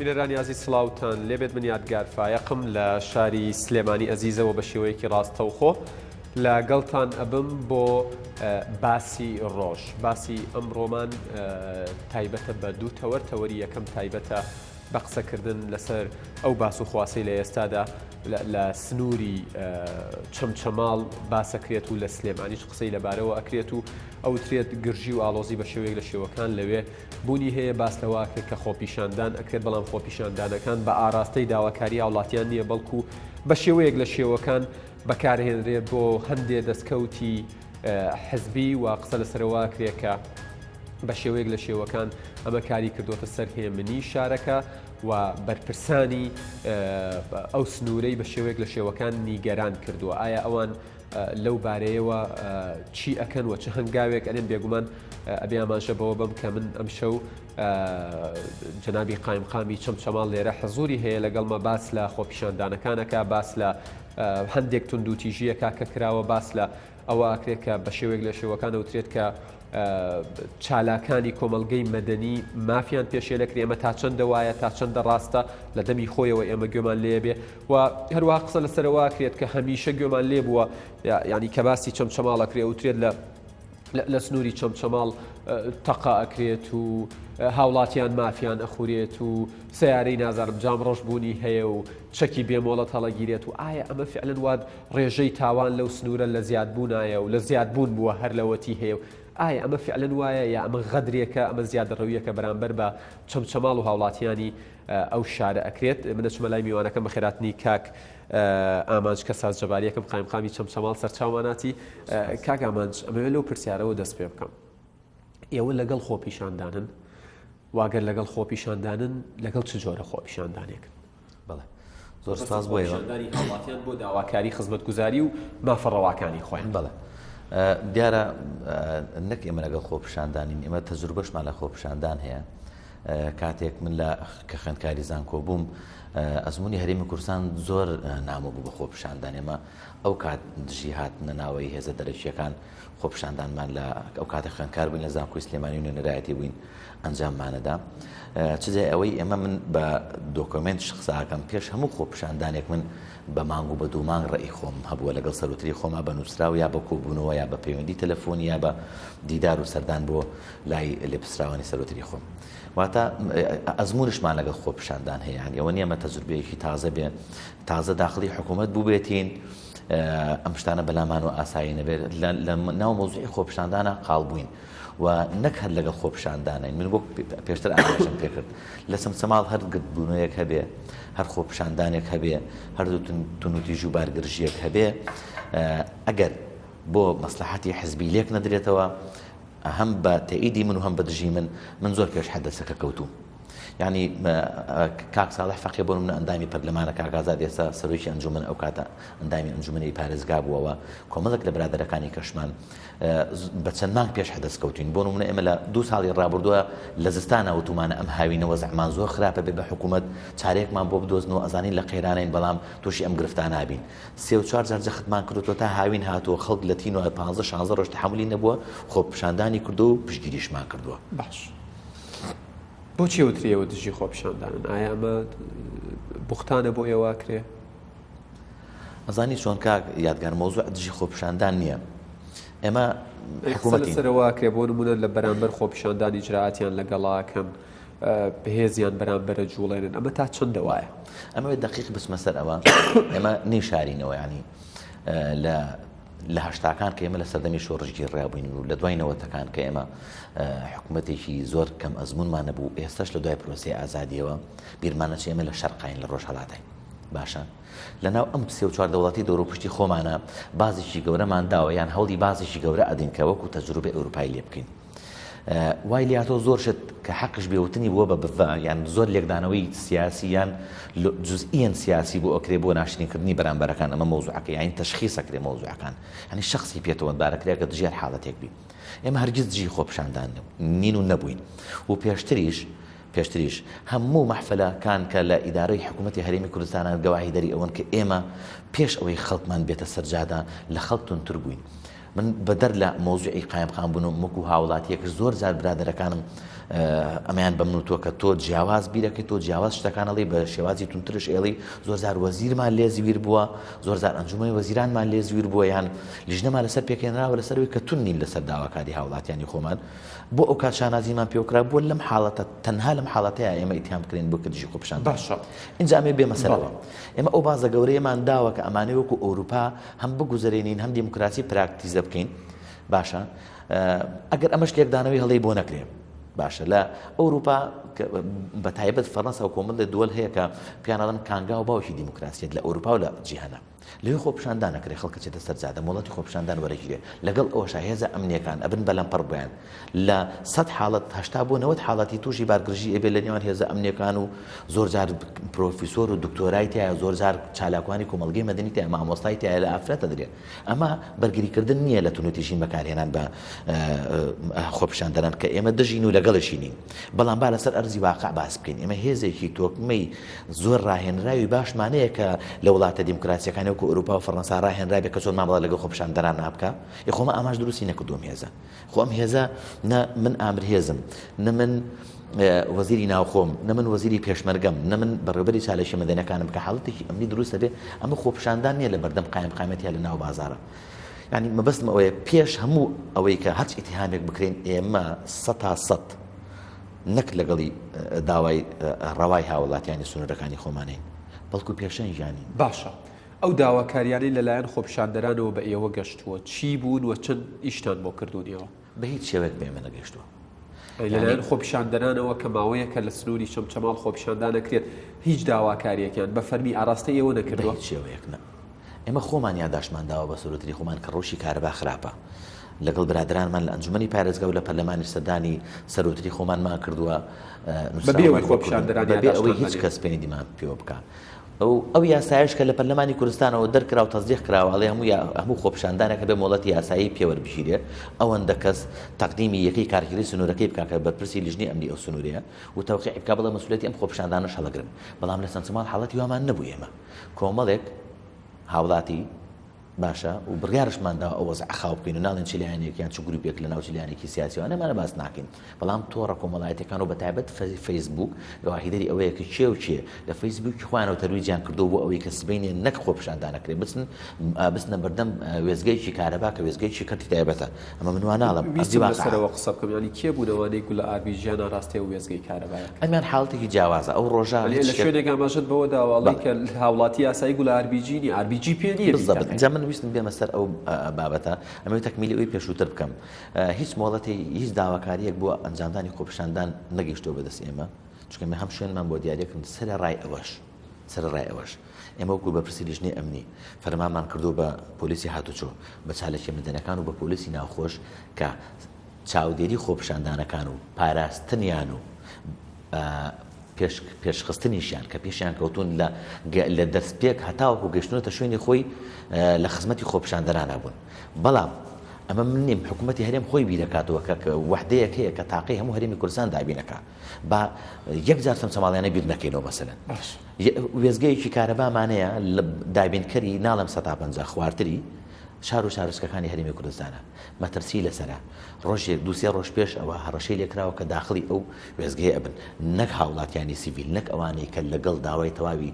بینەرانی عزیز سڵاوتان لێبێت من یادگار فایەقم لە شاری سلێمانی ئەزیزەوە بە شێوەیەکی ڕاستەوخۆ لەگەڵتان ئەبم بۆ باسی ڕۆژ. باسی ئەمڕۆمان تایبەتە بە دوو تەوەر. تەوەری یەکەم تایبەتە بە قسەکردن لەسەر ئەو باس و خواسی لە ئێستادا لە سنووری چەمچەماڵ باسەکرێت و لە سلێمانیش قسەی لەبارەوە ئەکرێت و ئەوترێت گرژی و ئاڵۆزی بە شێوەیەک لە شێوەکان لەوێ بوونی هەیە باس لەواکرێت کە خۆپیشاندان ئەکرێت، بەڵام خۆپیشاندانەکان بە ئاراستەی داواکاری هاوڵاتیان نییە، بەڵکو بە شێوەیەک لە شێوەکان بەکارهێنرێت بۆ هەندێک دەستکەوتی حزبی و قسە لەسەرەوەکرێت کە بە شێوەیەک لە شێوەکان ئەمە کاری کردوتە سەر هێمنی شارەکە و بەرپرسانی ئەو سنوورەی بە شێوەیەک لە شێوەکان نیگەران کردووە. ئایا ئەوان لەو بارەیەوە چی ئەکەن و چه هەنگاوێک ئەلێن بێگومان ئەبێ ئاماژە بەوە بم کە من ئەم شەو جەنابی قایمقامی چەمچەماڵ لێرە حەزوری هەیە لەگەڵمە باس لە خۆپیشاندانەکانەکە، باس لە هەندێک توندوتیژیەکە کە کراوە، باس لە ئەوە ئاکرێت کە بە شێوەیەک لە شێوەکان ئەوترێت کە چالاکانی کۆمەڵگەی مەدەنی مافیان پێشێلەکری ئێمە تا چەندە وایە، تا چەندە ڕاستە لە دەمی خۆیەوە ئێمە گوێمان لێ بێ و هەروە قسە لەسەرەوەکرێت کە هەمیشە گوێمان لێ بووە، ینی کە باسی چەمچەماڵەکرێ ئەوترێت لە سنووری چەمچەماڵ تەقا ئەکرێت و هاوڵاتیان مافیان ئەخورێت و سیارەی نازانم جام ڕۆژ بوونی هەیە و چەکی بێمۆڵەت هەڵەگیرێت و ئایا ئەمە فعلەن واد ڕێژەی تاوان لەو سنوورە لە زیادبوونایە و لە زیادبوون بووە هەر لەوەتی هەیە و ئایا ئەمە فعلەن وایە یا ئەمە غەدرێکە، ئەمە زیادەڕەویەکە بەرامبەر بە چەمچەماڵ و هاوڵاتیانی ئەو شارە ئەکرێت. منە چمە لای میوانەکەم بە خێراتنی کاک ئامانج کە سازجەباریەکەم قایمقامی چەمچەماڵ سەرچاوماناتی. کاک ئامانج ئەمەوێت لەو پرسیارەوە دەست پێ بکەم، ئێوە لەگەڵ خۆپیشاندانن واگەر لەگەڵ خۆپیشاندانن لەگەڵ چ جۆرە خۆپیشاندانێک؟ بەڵێ زۆر سپاس بۆ ئێوە هاوڵاتیان بۆ داواکاری خزمەتگوزاری و مافەڕەواکانی خۆیان. بەڵێ دیارە نەک ئێمە لەگەڵ خۆپیشاندانین، ئێمە تەجروبەشمان لە خۆپیشاندان هەیە. کاتێک من لە کە خوێندکاری زانکۆ بووم ئەزمموی هەرێمی کوردستان زۆر نامە بوو بە خۆپیشاندان. ئێمە ئەو کات دژی هاتنە ناوەی هێزە دەرەکیەکان خۆپیشاندانمان لە ئەو کاتە خوێندکار بووین لە زانکۆی سلێمانی و نوێنەرایەتی بووین ئەنجاممانەدا. چجێ ئەوەی ئێمە من بە دۆکۆمنت شخصاکەم پێش هەموو خۆپیشاندانێک من بە مانگ و بە دوو مانگ ڕێی خۆم هەبووە لەگەڵ سەرۆتری خۆما بە نووسراو یا بە کۆبوونەوە یا بە پەیوەندی تەلەفۆنی یا بە دیدار و سەردان بۆ لای لێپسراوانی سەرۆتری خۆم. واتە ئەزمونشمان لەگەڵ خۆپیشاندان هەیە، یعنی ئەوە نیە ئەمە تەجروبەیەکی تازە بێ، تازە داخلی حکوومەت بوو بێتین ئەم شتانە بەلامان و ئاسایی نەبێت. لە ناو مۆزوعی خۆپیشاندانە قاڵ بووین و نەک هەر لەگەڵ خۆپیشاندانین. من بۆ پێشتر ئاماژەم پێ کرد لە چەمچەماڵ هەر گرتبوونەیەک هەبێ، هەر خۆپیشاندانێک هەبێ، هەردوو تونوتیژی و بارگرژیەک هەبێ، ئەگەر بۆ مەسلحەتی حزبی لێک نەدرێتەوە هەم بە تەئیدی من و هەم بە دژی من زۆر پێش حەدەسەکە کەوتوم. یعنی کاک ساڵح فەقێ بۆ من ئەندامی پەرلەمانە کاکازاد ئێستا سەرۆکی ئەنجومەن ئەو کاتە ئەندامی ئەنجومەنی پارێزگا بووەوە کۆمەڵێک لە برادەرەکانی کەشمان بە چەند مانگ پێش حەدەس کەوتین. بۆ نمونە ئێمە لە 2 ساڵی ڕابردووە لە زستانە وتمانە ئەم هاوینەوە زەحمان زۆر خراپە بێ بە حکوومەت چارەیەکمان بۆ بدۆزنەوە ئەزانین لە قەیرانین بەڵام تووشی ئەم گرفتان نابین. 3-4 جار جەختمان کردوتەوە تا هاوین هاتووە خەڵک لە تینەوە 15-16 ڕۆژ تەحمولی نەبووە خۆپیشاندانی کردو و پشتگیریشمان کردووە. باش بۆچی وتریەوە دژی خۆپیشاندانن؟ ئایا ئەمە بوختانە بۆ ئێوە کرێ؟ ئەزانی چۆن کاک یادگار مۆزوع دژی خۆپیشاندان نییە. ئێمە حکوومەتی لەسەرەوەکرێ بۆ نمونە لە بەرامبەر خۆپیشاندانی ئیجراعاتیان لەگەڵاکەن بەهێزیان بەرامبەرە جوڵێنن، ئەمە تا چەندە وایە؟ ئەمەوێت دقیق بچمە سەر ئەوە. ئێمە نێشارینەوە، ینی لە هەشتاکان کە ئێمە لە سەردەمی شۆڕژگیر ڕابووین و لە دوای نەوەتەکان کە ئێمە حکوومەتێکی زۆر کەم ئەزمونمان نەبوو، ئێستاش لە دوای پرۆسەی ئازادیەوە بیرمانە چ ئێمە لە شەرقین لە ڕۆژهەڵاتین. باشە لەناو ئەم 3-4 دەوڵەتی دەوروپشتی خۆمانە بازێکی گەورەمان داوە، یان هەوڵی بازێکی گەورە ئەدین کە وەکو تەجروبەی ئەوروپای لێ بکەین. وای لاتۆ زۆر شت کە حەقش بێوتنی بووە بە بڤ، یان زۆر لێکدانەوەی سیاسی یان جزئیەن سیاسی بۆ ئەکرێ بۆ ناشرینکردنی بەرامبەرەکان ئەمە مۆزوعەکە، یعنی تەشخیصەکرێ مۆزوعەکان، یعنی شخصی پێتەوەبارەکرێ کە دژی حاڵەتێک بی. ئێمە هەرگیز دژی خۆپیشاندان نین و نەبووین و پێشتریش هەموو مەحفەلەکان کە لە ئیدارەی حکوومەتی هەرێمی کوردستانە گەواهی دەری ئەوەن کە ئێمە پێش ئەوەی خەڵکمان بێتە سەرجادا لە خەڵک تونتر بووین. من بەدەر لە مۆزوعی قایمقام بوون وەکو هاوڵاتیەکە زۆر جار برادەرەکانم ئەمەیان بە من و تۆ کە تۆ جیاواز بیرەکەی تۆ جیاواز شتەکانەڵی بە شێوازی تونترش ئێڵی زۆر جار وەزیرمان لێ زیویر بووە زۆر جار ئەنجومەی وەزیرانمان لێ زیویر بووە یان لیژنەمان لەسەر پێکێنراوە لەسەرەوەی کە تون نین لەسەر داواکاری هاوڵاتیانی خۆمان بۆ ئەو کات شانازیمان پێوکرا بووە لەم حاڵەتە تەنها لەم حاڵەتەیە ئێمە ئیتهام بکرێن بۆ کردژی خۆپشان باشە اینجا ئەمێ بێ مەسەلەوە ئێمە ئەو بازە گەورەیەمان داوە کە ئەمانەی وەکو ئەوروپا هەم بگوزارێنین هەم دیموکراسی پراکتیزە بکەین باشە ئەگەر ئەمەش لێکدانەوەی هەڵەی بۆ نەکرێن باشە لە ئەوروپا بە تایبەت فەڕەنسا و کۆمەڵی دووەل هەیە کە پیانەڵم کانگا و باوکی دیموکراسیەت لە ئەوروپا و لە جیهانە لەوێ خۆپشاندان نەکرێ خەڵکە چێتە سەرجادە وڵاتی خۆپشاندان وەرەگیرێ لەگەڵ ئەوەشە هێزە ئەمنیەکان ئەبن بەلەمپەڕ بیان لە 100 حاڵەت 80 بۆ 90 حاڵەتی تووشی بارگرژی ئەبێ لە نێوان هێزە ئەمنیەکان و زۆر جار پرۆفیسۆر و دکتۆرای تایە زۆر جار چالاکوانی کۆمەڵگەی مەدەنی تایە مامۆستای تایە لە ئافرەتە دەرێت ئەمە بەرگریکردن نییە لە تونوتیژین بەکارهێنان بە خۆپشاندەران کە ئێمە دژین و لەگەڵشینین بەڵام با لەسەر ئەرزی واقع باس بکەین ئێمە هێزێکی تۆکمەی زۆر ڕاهێنراوی باشمانەیە کە لە وڵاتە دیموکراسیەکانی وەکو ئەوروپا و فەڕەنسا ڕاهێنرا بێ کە چۆن مامەڵە لەگەڵ خۆپشاندەران نابکە خۆمە ئاماژ دروستی نەکردوم هێزە خۆ ئەم هێزە نە من ئامر هێزم نە من وەزیری ناوخۆم نە من وەزیری پێشمەرگەم نە من بەڕێوەبەری چالێکی مەدەنیەکانم کە حاڵەتێکی ئەمنی دروستە بێ ئەمە خۆپشاندان نییە لە بەردەم قایمقامەتیە لە ناو بازارە ینی مەبەستم ئەوەیە پێش هەموو ئەوەی کە هەرچ ئیتیهامێک بکرێن ئێمە 100 نەک لەگەڵی داوای ڕەوای هاوڵاتیانی سنوورەکانی خۆمانین بەڵکو پێشەن ژیانی باشە ئەو داواکاریانی لەلایەن خۆپشاندەرانەوە بە ئێوە گەشتووە چی بوون و چەند ئیشتان بۆ کردوونیەوە بە هیچ شێوەیەک بێمە نەگەشتووە لەلایەن خۆپشاندەرانەوە کە ماوەیەکە لە سنووری چەمچەماڵ خۆپشاندان نەکرێت هیچ داواکاریەکیان بە فەرمی ئاراستەی ئێوە نەکردووە هیچ شێوەیەک نە ئێمە خۆمان یاداشمانداوە بە سەرۆتری خۆمان کە ڕۆژی کارەبا خراپە لەگەڵ برادرانمان لە ئەنجومەنی پارێزگا و لە پەرلەمانی سەردانی سەرۆتری خۆمانمان کردووە بەبێ خۆپشاندەرانی ئەوەی هیچ کەس پێی دیمان پێوە بکە ئەو یاسایش کە لە پەرلەمانی کوردستانەوە دەرکرا و تەزدیق کراوەڵێ هەموو خۆپشاندانێکە بێ مۆڵەتی یاسایی پێوەربژیرێ ئەوەندە کەس تەقدیمی یەکەی کارگیری سنوورەکەی بکە کە بەرپرسی لیژنەی ئەمنی ئەو سنوورەیە و تەوقیع بکا بڵێ مەسئولیەتی ئەم خۆپشاندانەش هەڵەگرن بەڵام لە سەنسمال حاڵەتی وامان نەبوو ئێمە کۆمەڵێک هاوڵاتی باشە و بڕیارشماندا ئەو وەزع خاو بکەین و ناڵێن چلیانێکیان چ گروپێک لە ناو چلیانێکی سیاسیوانەمانە باس ناکەین بەڵام تۆڕە کۆمەڵایەتەکان و بەتایبەت فەیسبوک گەواهیدەری ئەوەیە کە چێ و چیە لە فەیسبوکی خوانەوە تەرویجیان کردو بۆ ئەوەی کە سبەینێ نەک خۆپشاندانەکرێ بچنە بەردەم وێزگەیەکی کارەبا کە وێزگەیەکی کەرتی تایبەتە ئەمە من وا ناڵم بەسەرەوە قسە بکەم ینی کێ بوونەوەی گوڵە ئاربیژیانە ڕاستی و وێزگەی کارەبایە ئەمیان حاڵەتێکی جیاوازە ئەو ڕۆژە لە شوێنێک ئاماژت بەوە داواڵی کە هاوڵاتی یاسایی گوڵە ئاربیجینی ئاربیجی پێ نییە جا من ویستم بێمە سەر ئەو بابەتە ئەمە تەکمیلی ئەوی پێشووتر بکەم هیچ مۆڵەتی هیچ داواکاریەک بۆ ئەنجامدانی خۆپشاندان نەگەیشتەوە بەدەست ئێمە چونکە هەم شوێنمان بۆ دیارەکەن سەر ڕای ئەوەش ئێمە وەکو بە پرسی لیژنەی ئەمنی فەرمانمان کردو بە پۆلیسی هاتوچۆ بە چالێکی مەدەنیەکان و بە پۆلیسی ناوخۆش کە چاودێری خۆپشاندانەکان و پاراستنیان و پێشخستنیشیان کە پێشیان کەوتون لە دەستپێک هەتاوەکو گەشتونەتە شوێنی خۆی لە خزمەتی خۆپشاندەرانە بوون بەڵام ئەمە من نیم حکوومەتی هەرێم خۆی بیرەکاتەوە کە وحدەیەک هەیە کە تاقی هەموو هەرێمی کوردستان دابینەکە با یەکجار سەمسەماڵیانە بیر نەکەینەوە مەسەلەن وێزگەیەکی کارەبامانەیە لە دابینکەری ناڵم 150 خواردتری شار و شارستکەکانی هەرێمی کوردستانە مەترسی لەسەرە ڕۆژێک دووسێ ڕۆژ پێش ئەوە هەڕەشەی لێکراوە کە داخلی ئەو وێزگەی ئەبن نەک هاوڵاتیانی سیڤیل نەک ئەوانەی کە لەگەڵ داوای تەواوی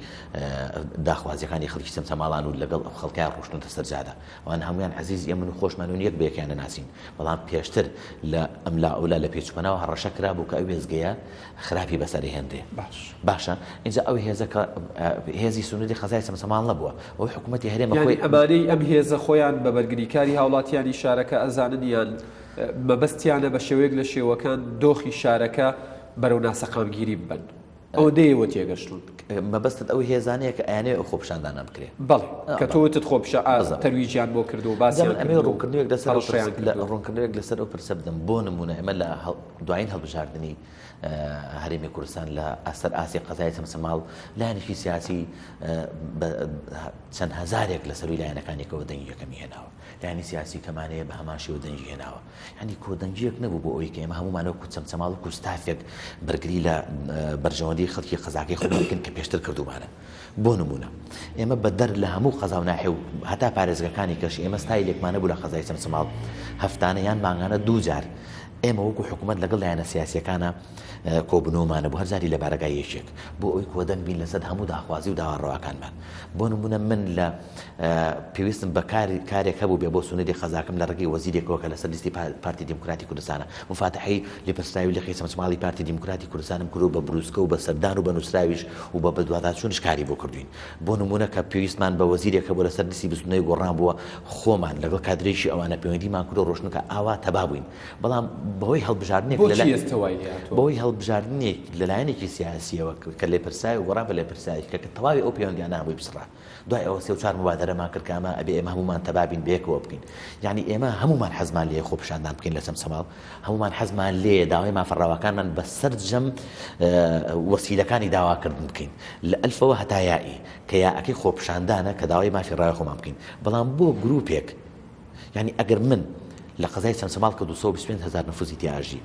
داخوازیەکانی خەڵکی سەمسەماڵان و لەگەڵ ئەو خەڵکیان ڕۆشتونتە سەرجادە ئەوان هەمویان عەزیز ئێمن و خۆشمان و یەک بەیەکیان ناسین بەڵام پێشتر لە ئەملا ئەولا لە پێچوپەناوە هەڕەشە کرا بوو کە ئەو وێزگەیە خراپی بەسەری هێندێ باشە اینجا ئەو هێزەکە هێزی سنووری خەزای سەمسەماڵ نەبووە ئەو حکوومەتی هەرێمە خۆی ئەمانەی ئەم هێزە خۆیان بە بەرگریکاری هاوڵاتیانی شارەکە ئەزانن یان مەبەستیانە بە شێوەیەک لە شێوەکان دۆخی شارەکە بەرەو ناسەقامگیری ببن ئەو دەیەوە تێگەشتون مەبەستت ئەو هێزانەیە کە ئەیانەیە ئەو خۆپشاندانە بکرێ بەڵێ کە تۆتت تەرویجیان بۆ کردو و باسییان ئەمێ ڕوونکردنەوەک لەسەر ئەو پرسە بدەم بۆ نمونە ئەمە لە دوایین هەڵبژاردننی هەرێمی کوردستان لە ئەسەر ئاسی قەزای سەمسەماڵ لایەنێکی سیاسی چەند هەزارێک لە سەروی لایەنەکانێکەوە دەنگی یەکەمی هێناوە لایانی سیاسی کەمانەیە بە هەمان شێوە دەنگی هێناوە ینی کۆدەنگیەک نەبوو بۆ ئەوەی کە ئێمە هەمومانەوە چەمچەماڵ و کوستافێک بەرگری لە بەرژەوەندی خەڵکی قەزاقی خۆمەکەن کە پێشتر کردومانە بۆ نمونە ئێمە بەدەر لە هەموو قەزا و ناحێ و هەتا پارێزگەکانی کەش ئێمە ستایلێکمانە بوو لە قەزای چەمچەماڵ هەفتانە یان مانگانە دوو جار ئێمە وەکو حکوومەت لەگەڵ لایەنە سیاسیەکانە کۆبنەوەمانە بۆ هەر جاری لە بارگای یەکێک بۆ ئەوی کۆدەنگ بین لەسەر هەموو داخوازی و داواڕەوەکانمان بۆ نمونە من لە پێویستم بە کارێک هەبوو بێ بۆ سونەری قەزاکەم لە ڕێگەی وەزیرێکەوە کە لەسەر لیستی پارتی دیموکراتی کوردستانە مفاتحەی لێپەرسراوی لە خێسەمچماڵی پارتی دیموکراتی کوردستانم کرد بە بروسکە و بە سەردان و بە نووسراویش و بە بەدواداچوونش کاری بۆ کردوین بۆ نمونە کە پێویستمان بە وەزیرێکە بۆ لەسەر لیستی بستنەوەی گۆڕان بووە خۆمان لەگەڵ کادرێکی ئەوانە پەیوەندیمان کرد و ڕۆشنکە ئاوا تەبا بووین بەڵام بەهۆی هەڵبژاردنێک بەهۆی هەڵبژاردنێک لەلایەنێکی سیاسیەوە کە لێپرسای و گۆڕان بە لێپرسایی کە تەواوی ئەو پەیوەندیانە بووی بسڕا دوای ئەوە 3-4 مبادرەمان کرد کە ئەمە ئەبێ ئێمە هەمومان تەبابین بەیەکەوە بکەین یعنی ئێمە هەمومان حەزمان لێ خۆپیشاندان بکەین لە چەمچەماڵ هەمومان حەزمان لێ داوای مافەڕاوەکانمان بە سەرجەم وەسیلەکانی داواکردن بکەین لە ئەلفەوە هەتا یائی کە یاەکەی خۆپیشاندانە کە داوای مافی ڕای خۆمان بکەین بەڵام بۆ گروپێک یعنی ئەگەر من لە قەزای چەمچەماڵ کە 220,000 نفوسی تیاژی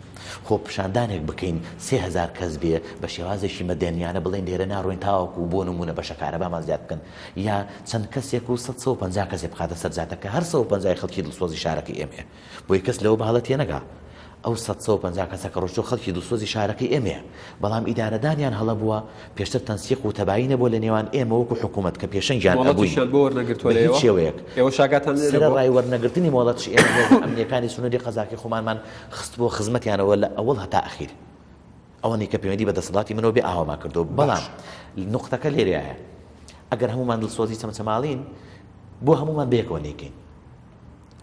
خۆپیشاندانێک بکەین 3,000 کەس بێ بە شێوازێکی مەدەنیانە بڵێن لێرە ناڕۆین تاوەکو بۆ نمونە بەشە کارەبامان زیاد بکەن یا چەند کەسێک و 150 کەسێک بخاتە سەرجاتە کە هەر 150 خەڵکی دڵسۆزی شارەکەی ئێمەیە بۆی کەس لەوە بەهەڵە تێنەگا ئەو 150 کەسە کە ڕۆژتۆ خەڵکی دڵسۆزی شارەکەی ئێمەیە بەڵام ئیدارەدانیان هەڵە بووە پێشتر تەنسیق و تەبایی نەبووە لە نێوان ئێمە وەکو حکوومەت کە پێشەنگیان ئەبوویەوەیەک ئێوە شاگاتان ڕای وەرنەگرتنی مۆڵەتش ئێمە ئەمنیەکانی سونەری قەزاقی خۆمانمان خست بۆ خزمەتیانەوە لە ئەوڵ هەتا ئەخیر ئەوەنی کە پەیوەندی بە دەسەڵاتی منەوە بێ ئاوامان کردەوە بەڵام نقطەکە لێرەیە ئەگەر هەمومان دڵسۆزی چەمچەماڵین بۆ هەمومان بەیەکەوە نێکین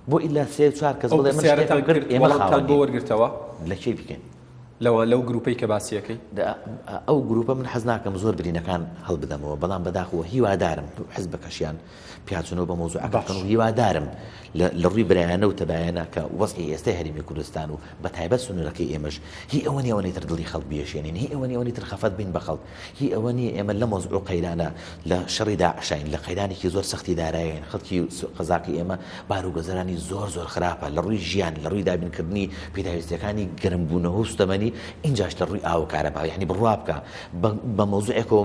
بۆ ئیلا 3-4 کەس بڵێ من شتێکم کرد ئێمە خاوەنی بۆ وەرگرتەوە لە کێ بکەین لەو گروپەی کە باسیەکەی ئەو گروپە من حەز ناکەم زۆر برینەکان هەڵبدەمەوە بەڵام بەداخەوە هیوادارم حزبەکەشیان پیاچونەوە بە مۆزوعەکەن و هیوادارم لە ڕووی برایانە و تەبایانە کە وەزعی ئێستای هەرێمی کوردستان و بە تایبەت سنوورەکەی ئێمەش هی ئەوە نیە ئەوەی تر دڵی خەڵک بێشێنین هی ئەوە نیە ئەوەی تر خەفەت بین بە خەڵک هی ئەوە نیە ئێمە لە مۆزوع قەیرانە لە شەڕی داعشین لە قەیرانێکی زۆر سەختی دارایین خەڵکی قەزاقی ئێمە بار و گەزەرانی زۆر خراپە لە ڕووی ژیان لە ڕووی دابینکردنی پێداویستەکانی گەرمبوونەوە و سوتەمەنی اینجاش لە ڕووی ئاو کارەبا یعنی بڕوا بکە بە مۆزوعێکەوە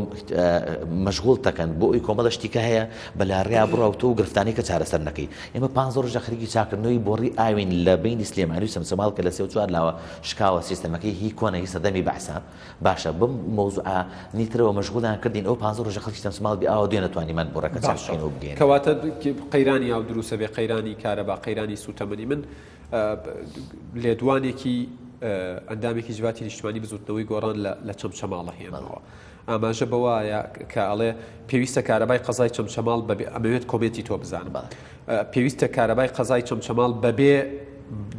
مەشغوڵ دەکەن بۆ ئەوی کۆمەڵە شتیکە هەیە بەلاڕیا بڕاوتە و گرفتانی کە چارەسەر نەکەی ئێمە 15 ڕۆژە خەریکی چاکردنەوەی بۆڕی ئاوین لە بینی سلێمانی و چەمچەماڵ کە لە 3-4 لاوە شکاوە سیستەمەکەی هی کۆنە هی سەدەمی بەحسا باشە بم مۆزوعە نیترەوە مەشغوڵیان کردین ئەو 15 ڕۆژە خەڵکی چەمچەماڵ بێ ئاوە دوێ نەتوانیمان بۆڕەکە چاکەینەوە بگەین کەواتە قەیرانی ئاو دروستە بێ قەیرانی کارەبا قەیرانی سوتەمەنی من لێدوانێکی ئەندامێکی جواتی نیشتمانی بزوتنەوەی گۆڕان لە چەمچەماڵە هێنەوە ئاماژە بەوایە کە ئەڵێ پێویستە کارەبای قەزای چەمچەماڵ ئەمەوێت کۆمێتی تۆ بزانم پێویستە کارەبای قەزای چەمچەماڵ بەبێ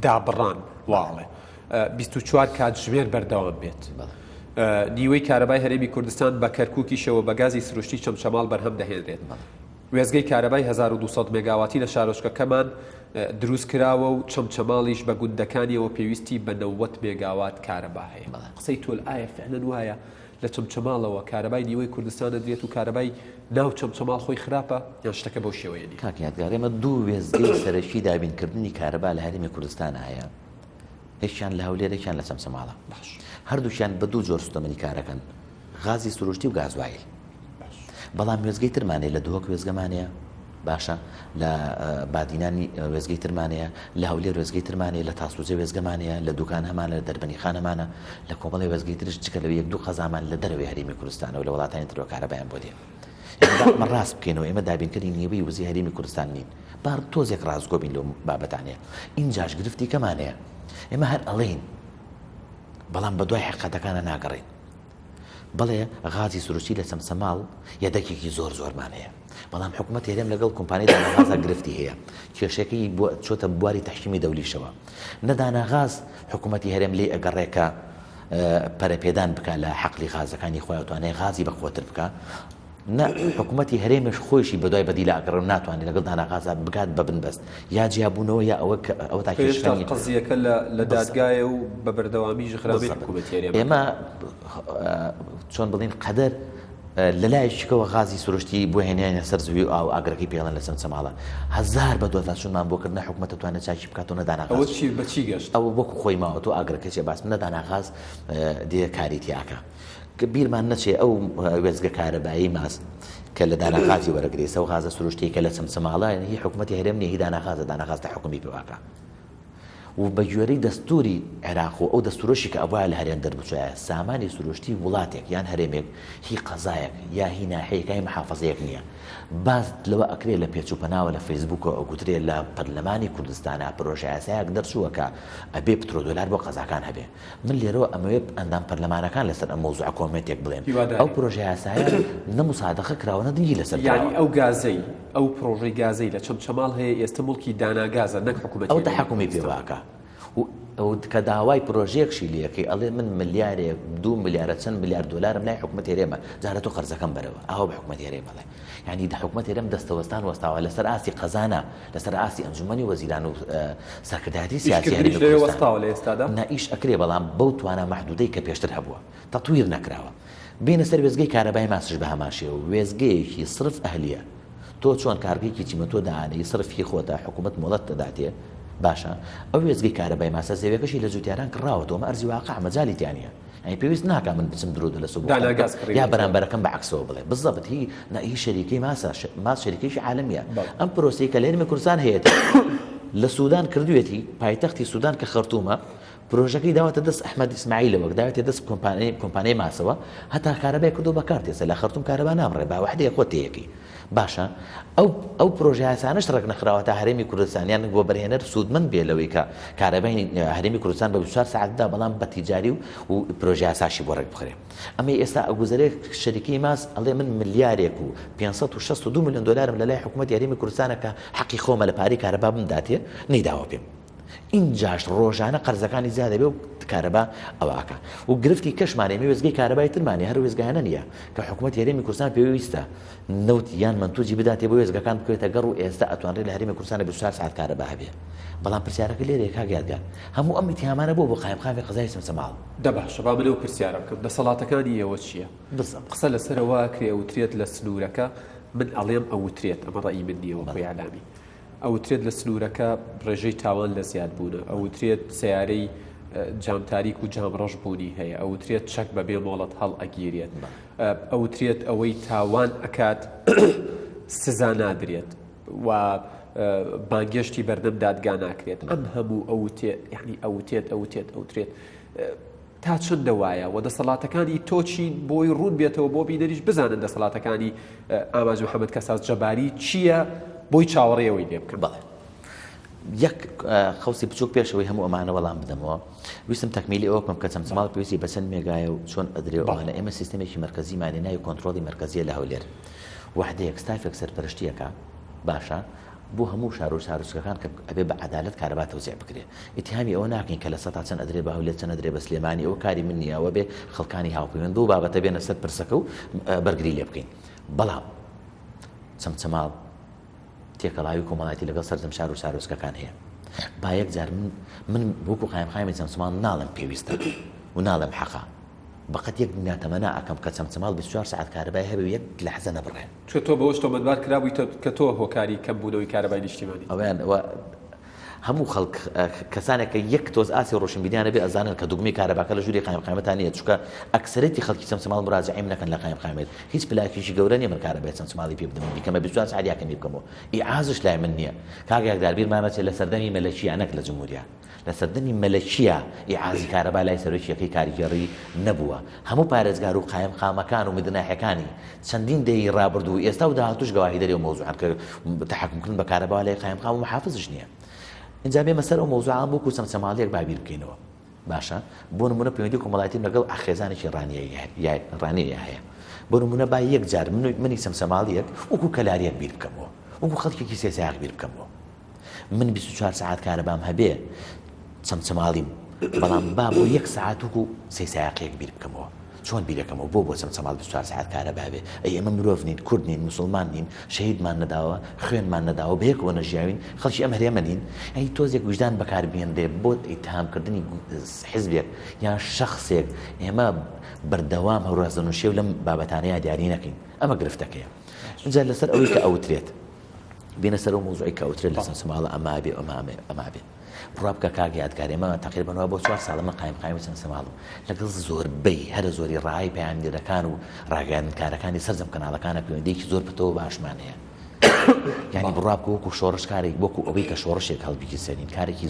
دابڕان واڵێ 24 کاتژمێر بەردەوام بێت نیوەی کارەبای هەرێمی کوردستان بە کەرکووکیشەوە بە گازی سروشتی چەمچەماڵ بەرهەم دەهێنرێت وێزگەی کارەبای 1200 مێگاواتی لە شارۆچکەکەمان دروست کراوە و چەمچەماڵیش بە گوندەکانیەوە پێویستی بە 90 مێگاوات کارەبا هەیە قسەی تۆل ئایا فعلەن وایە لە چەمچەماڵەوە کارەبای نیوەی کوردستان دەدرێت و کارەبای ناو چەمچەماڵ خۆی خراپە یان شتەکە بەو شێوەیەنی کاکیاتگار ئێمە دوو وێزگەی سەرەکی دابینکردنی کارەبا لە هەرێمی کوردستان هەیە هیچیان لە هەولێرێکیان لە چەمچەماڵە هەردووشیان بە دوو جۆر سوتەمەنی کارەکەن غازی سروشتی و گازوایل بەڵام وێزگەی ترمانەیە لە دووەک وێزگەمانەیە باشە لە بادینانی وێزگەی ترمانەیە لە هەولێر وێزگەی ترمانەیە لە تاسووجە وێزگەمانەیە لە دوکان هەمانە لە دەربەنی خانەمانە لە کۆمەڵی وێزگەی ترش چکە لەوە 1-2 قەزامان لە دەرەوەی هەرێمی کوردستانەوە لە وڵاتانی ترەوە کارەبایان بۆ دێ ئێمە ڕاست بکەینەوە ئێمە دابینکردی نیوەی وزەی هەرێمی کوردستان نین بار تۆزێک ڕازگۆ بین لەو بابەتانەیە اینجاش گرفتی کەمانەیە ئێمە هەر ئەڵێین بەڵام بە دوای حقیقەتەکانە ناگەڕین بەڵێ غازی سروشتی لە چەمچەماڵ یەدەکێکی زۆرمان هەیە بەڵام حکوومەت هێرێم لەگەڵ کۆمپانیای داناغازە گرفتی هەیە کێشەکەی چۆتە بواری تەحکیمی دەولیشەوە نەداناغاز حکوومەتی هەرێم لێ ئەگەڕێکە پەرەپێدان بکە لە حەقلی غازەکانی خۆی توانای غازی بەخۆتر بکە نە حکوومەتی هەرێمش خۆشی بەدوای بەدیلا ئەگەڕم ناتوانێت لەگەڵ داناغازە بگات بە بنبەست یا جیابوونەوە یا ئەوە تا کێشەکانی قەزیەکە لە دادگایە و بە بەردەوامی ژغرامی حکوومەتی هەرێم ئێمە چۆن بڵین قەدەر لە لایشکەوە غازی سروشتی بۆ هێنیانە سەر زوی و ئاو ئاگرەکەی پێڵەن لە سەمسەماڵە 1000 بە دواتاشونمان بۆ کردن حکوومەت دەتوانێت چاکی بکاتەوە نەداناغاز بەچی گەشت ئەو وەکو خۆی ماوە تۆ ئاگرەکە چێ باس نەداناغاز دێ کاری تیاکە کە بیرمان نەچێ ئەو وێزگە کارەبایی ماس کە لە داناغازی وەرەگرێسە و غازە سروشتی کە لە سەمسەماڵە هی حکوومەتی هەرێم نیە هی داناغازە داناغاز تا حکومی پێواکە و بە گوێرەی دەستوری عێراق و ئەو دەستورۆشی کە ئەوە لە هەرێن دەربچایە سامانی سروشتی وڵاتێک یان هەرێمێک هی قەزایەک یا هی ناحەیەکای محافەزەیەک نییە باز لەوە ئەکرێ لە پێچوپەناوە لە فەیسبووکەوە ئەگوترێ لە پەرلەمانی کوردستانە پرۆژە یاسایەک دەرچووە کە ئەبێ پترۆدۆلار بۆ قەزاکان هەبێ من لێرەوە ئەمەوێت ئەندام پەرلەمانەکان لەسەر ئەم مۆزوع کۆمێتێک بڵێن ئەو پرۆژە یاسایە نەموسادەقە کراوە نەدنگی لەسەر یعنی ئەو گازەی ئەو پرۆژەی گازەی لە چەمچەماڵ هەیە ئێستا مڵکی داناگازە نەک حکوومەت ئەو تەحکومی پێواکە کە داوای پرۆژەیەکشی لەکەی ئەڵێ من ملیارێک 2 ملیارە چەند ملیار دلارم لای حکوومەت هێرێمە جارە تۆ قەرزەکەم بەرەوە ئەوە بە حکوومەت هێرێ بڵێ یعنی دا حکوومەت هێرێم دەستەوەستان وەستاوە لەسەر ئاسی قەزانە لەسەر ئاسی ئەنجومەنی وەزیران و سەرکردایەتی سیاسی نائیش ئەکرێ بەڵام بەو توانە مەحدودەی کە پێشتر هەبووە تەطویر نەکراوە بینە سەر وێزگەی کارەبای ماسش بە هەماشێ و وێزگەیەکی صرف ئەهلیە تۆ چۆن کارگەیەکی چیمەتۆ داانەی صرفی خۆتە حکوومەت مۆڵەت دەداتێ باشە ئەو وێزگەی کارەبای ماسە زەوێکەشی لە جوتیاران کڕاوەتەوە ئەرزی واقع مەجالی تیانە ئەی پێویست ناکە من بچم درۆ لە سوب یا بەرامبەرەکەم بەعکسەوە بڵێ بزەبت هی شەریکەی ماس شەریکەیشی عالمیە ئەم پرۆسەی کە لە هەرێمی کوردستان هەیە لە سوودان کردوێتی پایتەختی سوودان کە خەرتومە پرۆژەکەی داوەتە دەست ئەحمەد ئیسماعیلەوە داوێتە دەست کۆمپانیای ماسەوە هەتا کارەبای کردو بەکارتێسە لە خەرتوم کارەبا نامڕێ با وحدەیە خۆتەیەکی باشە ئەو پرۆژە یاسانەش ڕێک نەخراوە تا هەرێمی کوردستانیان بۆ بەرهێنەر سوودمەند بێ لەوەی کە کارەبای هەرێمی کوردستان بە 24 ساعتدا بەڵام بە تیجاری و پرۆژە یاساشی بۆ ڕێک بخرێ ئەمە ئێستا ئەگوزارێک شەریکی ماس ئەڵێ من ملیارێک و 562 میلیۆن دلارم لە لای حکوومەت هەرێمی کوردستانە کە حەقی خۆمە لە پارەی کارەبا بمداتێ نەیداوە پێم اینجاش ڕۆژانە قەرزەکانی زیادە بێ و کارەبا ئەوواکە و گرفتی کەشمانێ وێزگەی کارەبای ترمانی هەر وێزگایانە نییە کە حکوومەت هەرێمی کوردستان پێویستە نەوت یان منتوجی بداتێ بۆ وێزگەکان بکوێتە گەڕ و ئێستا ئەتوانرێت لە هەرێمی کوردستان 24 ساعت کارەبا هەبێ بەڵام پرسیارەکە لێرە کاگیادگار هەموو ئەم ئیتهامانە بۆ قایمقامی قەزای سەمسەماڵ دەباشە با بلەوە پرسیارە بکەم دەسەڵاتەکانی ئێوە چییە قسە لەسەرەوە کرێ ئەوترێت لە سنوورەکە من ئەڵێم ئەوترێت ئەمە ڕەئی من نییە وەکوی عەلامی ئەوترێت لە سنوورەکە ڕێژەی تاوان لە زیادبوونە ئەوترێت سیارەی جامتاریک و جامڕەش بوونی هەیە ئەوترێت چەک بە بێ مۆڵەت هەڵ ئەگیرێت ئەوترێت ئەوەی تاوان ئەکات سزا نادرێت و بانگێشتی بەردەم دادگا ناکرێت ئەم هەموو ئەوترێت تا چەندە وایە و دەسەڵاتەکانی تۆچی بۆی ڕوون بێتەوە بۆ بینەریش بزانن دەسەڵاتەکانی ئاماژ محەممەد کەساس جەباری چییە بۆی چاوەڕێەوەی لێ بکەن بەڵێ یەک خەوسی بچووک پێشەوەی هەموو ئەمانە وەڵام بدەمەوە ویستم تەکمیلی ئەوکم کە چەمچەماڵ پێویستی بەچەند مێگایە و چۆن ئەدرێوانە ئێمە سیستەمێکی مرکزی مانێنای و کۆنتڕۆلی مرکزیە لە هەولێر وحدەیەک ستافێک سەرپەرشتیەکە باشە بۆ هەموو شار و ساروچکەکان کە ئەبێ بە عەدالەت کارەبا تەوزیع بکرێ ئیتیهامی ئەوە ناکەین کە لە سەتا چەند ئەدرێ بە هەولێر چەند ئەدرێ بە سلێمانی ئەوە کاری من نییە ئەوە بێ خەڵکانی هاوپەیوەند و بابەتە بێنە سەر پرسەکە و بەرگری لێ بکەین بەڵام چەمچەماڵ تێکەڵاوی کۆمەڵایەتی لەگەڵ سەردەم شار و ساروچکەکان هەیە با یەک جار من وەکو قایمقامی چەمچەماڵ ناڵم پێویستە و ناڵم حەقا بەقەت یەک ناتەمەنا ئەکەم کە چەمچەماڵ 24 ساعت کارەبای هەبێ یەک لەحزە نەبڕێ چۆ تۆ بەوەش تۆمەتبار کرابووی کە تۆ هۆکاری کەمبوونەوەی کارەبای نیشتیمانی ئەویان هەموو خەڵک کەسانێک کە یەک تۆز ئاسی ڕۆشنبیریانە بێ ئەزانن کە دوگمی کارەباکە لە ژووری قایمقامەتان نیە چونکە ئەکسەرەتی خەڵکی چەمچەماڵ مراجعیم نەکەن لە قایمقامێت هیچ پلاکیشی گەورە نیە من کارەبای چەمچەماڵی پێ بدەم بیکەمە 24 ساعت یاکەمی بکەمەوە ئیعازش لای من نییە کاگەیەکدار بیرمانەچێت لە سەردەمی مەلەکیە نەک لە جمهوریە لە سەردەمی مەلەکیە ئیعازی کارەبا لای سەرۆکیەکەی کاریگەڕی نەبووە هەموو پارێزگار و قایمقامەکان و مدناحەکانی چەندین دەی ڕابردوو ئێستا و داهاتوش گەواهی دەرێ و مۆزوعات کە تەحەکومکردن بە کارەبا لای قایمقام و محافظش نییە اینجا بێمە سەر ئەو مۆزوعان بۆکو چەمچەماڵیەک بابیر بکەینەوە باشە بۆ نمونە پەیوەندی کۆمەڵایەتیم لەگەڵ ئاخێزانێکی ڕانیە هەیە بۆ نمونە با یەک جار منی چەمچەماڵیەک وەکو کەلاریەک بیر بکەمەوە وەکو خەڵکێکی سێسایق بیر بکەمەوە من 24 ساعت کارەبام هەبێ چەمچەماڵیم بەڵام با بۆ یەک ساعت وەکو سێسایقێک بیر بکەمەوە چۆن بیرەکەمەوە بۆ چەمچەماڵ 24 ساعت کارە بابێ ئەی ئێمە مرۆڤ نین کورد نین مسلمان نین شەهیدمان نەداوە خوێنمان نەداوە بەیەکەوە نەژیاوین خەڵکی ئەم هەرێمە نین ئەی تۆزێک وجدان بەکاربێنرێ بۆ ئیتهامکردنی حیزبێک یان شەخصێک ئێمە بەردەوام هەوڕازن و شێو لەم بابەتانەیە دیاری نەکەین ئەمە گرفتەکەیە اینجا لەسەر ئەوەی کە ئەوترێت بینە سەر و مۆزوعی کە ئەوترێت لە چەمچەماڵە ئەما بێ ئەما بێ ڕابکە کاک یادگاری ئەمە تقریبانەوە بۆ 4 ساڵەمە قایمی چەمچەماڵم لەگەڵ زۆربەی هەرە زۆری ڕای پەیامگیرەکان و ڕاگەیاندنکارەکانی سەرجەم کەناڵەکانە پەیوەندیەکی زۆر بەتەوە باشمان هەیە یعنی بڕابکە وەکو شۆڕشکارێک وەکو ئەوەی کە شۆڕشێک هەڵبیگی سەرین کارێکی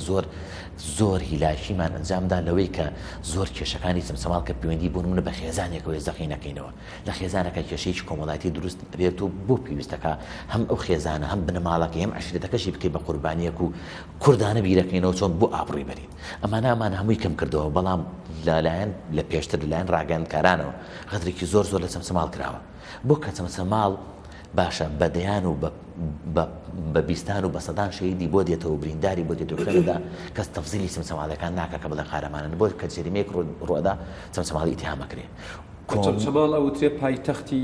زۆر هیلاشیمان ئەنجامدا لەوەی کە زۆر کێشەکانی چەمچەماڵ کە پەیوەندی بۆ نمونە بە خێزانێکەوەی زەقی نەکەینەوە لە خێزانەکە کێشەیەکی کۆمەڵایەتی دروست بێت و بۆ پێویستەکە هەم ئەو خێزانە هەم بنەماڵەکە هەم عەشیرەتەکەشی بکەی بە قوربانیەک و کوردانە بیرەکەینەوە چۆن بۆ ئابڕووی بەرین ئەمانەمان هەمووی کەم کردەوە بەڵام لەلایەن لە پێشتر لەلایەن ڕاگەیاندکارانەوە غەدرێکی زۆر لە چەمچەماڵ کراوە بۆ کە چەمچەماڵ باشە بەدەیان و بە بیستان و بە سەدان شەیدی بۆ دێتەوە برینداری بۆ دێتەوە خوێنەدا کەس تەفزیلی چەمچەماڵەکان ناکە کە بڵێ قارەمانن بۆ کە جەریمەیەک ڕۆدا چەمچەماڵی ئیتیهامەکرێ چەمچەماڵ ئەوترێ پایتەختی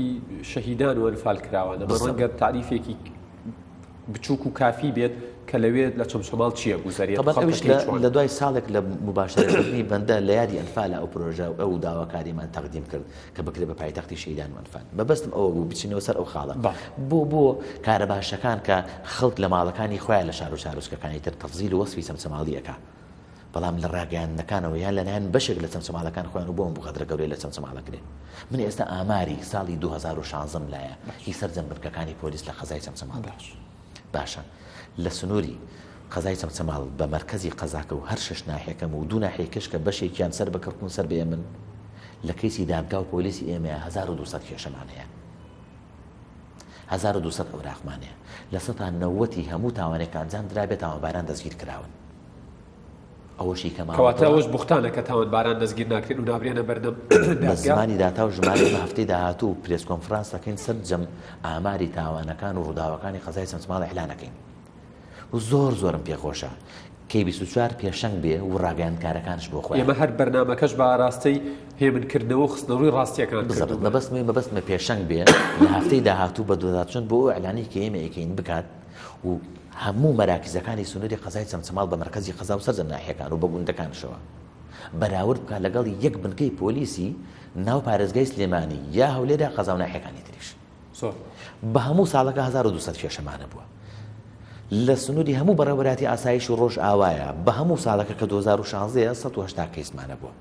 شەهیدان و ئەنفال کراوە لەمە ڕەنگە تعریفێکی بچووک و کافی بێت کە لەوێت لە چەمچەماڵ چییە گوزەریێت لە دوای ساڵێک لە مباشرەکردنی بەندە لە یادی ئەنفال ئەو پرۆژە ئەو داواکاریمان تەقدیم کرد کە بکرێت بە پایتەختی شەهیدان و ئەنفال بەبەستم ئەوە بوو بچینەوە سەر ئەو خاڵە بۆ کارە باشەکان کە خەڵک لە ماڵەکانی خۆیان لە شار و شارۆچکەکانی تر تەفزیل و وەسفی چەمچەماڵیەکە بەڵام لە ڕاگەیاندنەکانەوە یان لەلایەن بەشێک لە چەمچەماڵەکان خۆیان و بۆم بخەترە گەورەی لە چەمچەماڵەکرێ من ئێستا ئاماری ساڵی 2016 لایە هی سەرجەم بنکەکانی پۆلیس لە قەزای چەمچەماڵ باشە لە سنووری قەزای چەمچەماڵ بە مەرکەزی قەزاکە و هەر 6 ناحیەکەم و 2 ناحیەکەش کە بەشێکیان سەر بەکردن سەر بێ من لە کەیسی دادگا و پۆلیسی ئێمە 1200 کێشەمان هەیە 1200 ئەوراقمان هەیە لە 90 هەموو تاوانێکانجان درابێت تاوانباران دەستگیر کراون ئەوەشی کەواتە ئەوەش بوختانە کە تاوانباران دەستگیر ناکرێن و نابرێنە بەردەم بە زمانی داتا و ژمارە بە هەفتەی داهاتوو پرێس کۆنفرانس دەکەین سەرجەم ئاماری تاوانەکان و ڕووداوەکانی قەزای چەمچەماڵ ئێعلانەکەین و زۆرم پێخۆشە کەی 24 پێشەنگ بێ و ڕاگەیاندکارەکانش بۆ خۆیان ئێمە هەر بەرنامەکەش بە ئاراستەی هێمنکردنەوە و خستنەوەی ڕاستیەکان مەبەستمە پێشەنگ بێ لە هەفتەی داهاتوو بە دووداچون بۆ ئەعلانی کە ئێمە ئەکەین بکات و هەموو مەراکزەکانی سنووری قەزای چەمچەماڵ بە مەرکەزی قەزا و سەرجەم ناحیەکان و بە گوندەکانشەوە بەراورد بکات لەگەڵ یەک بنکەی پۆلیسی ناو پارێزگای سلێمانی یا هەولێرە قەزا و ناحیەکانی تریش بە هەموو ساڵەکە 1200 کێشەمانە بووە لە سنووری هەموو بەڕێوەبەراتی ئاسایش و ڕۆژ ئاوایە بە هەموو ساڵەکە کە 2016 180 کەیسمانە بووە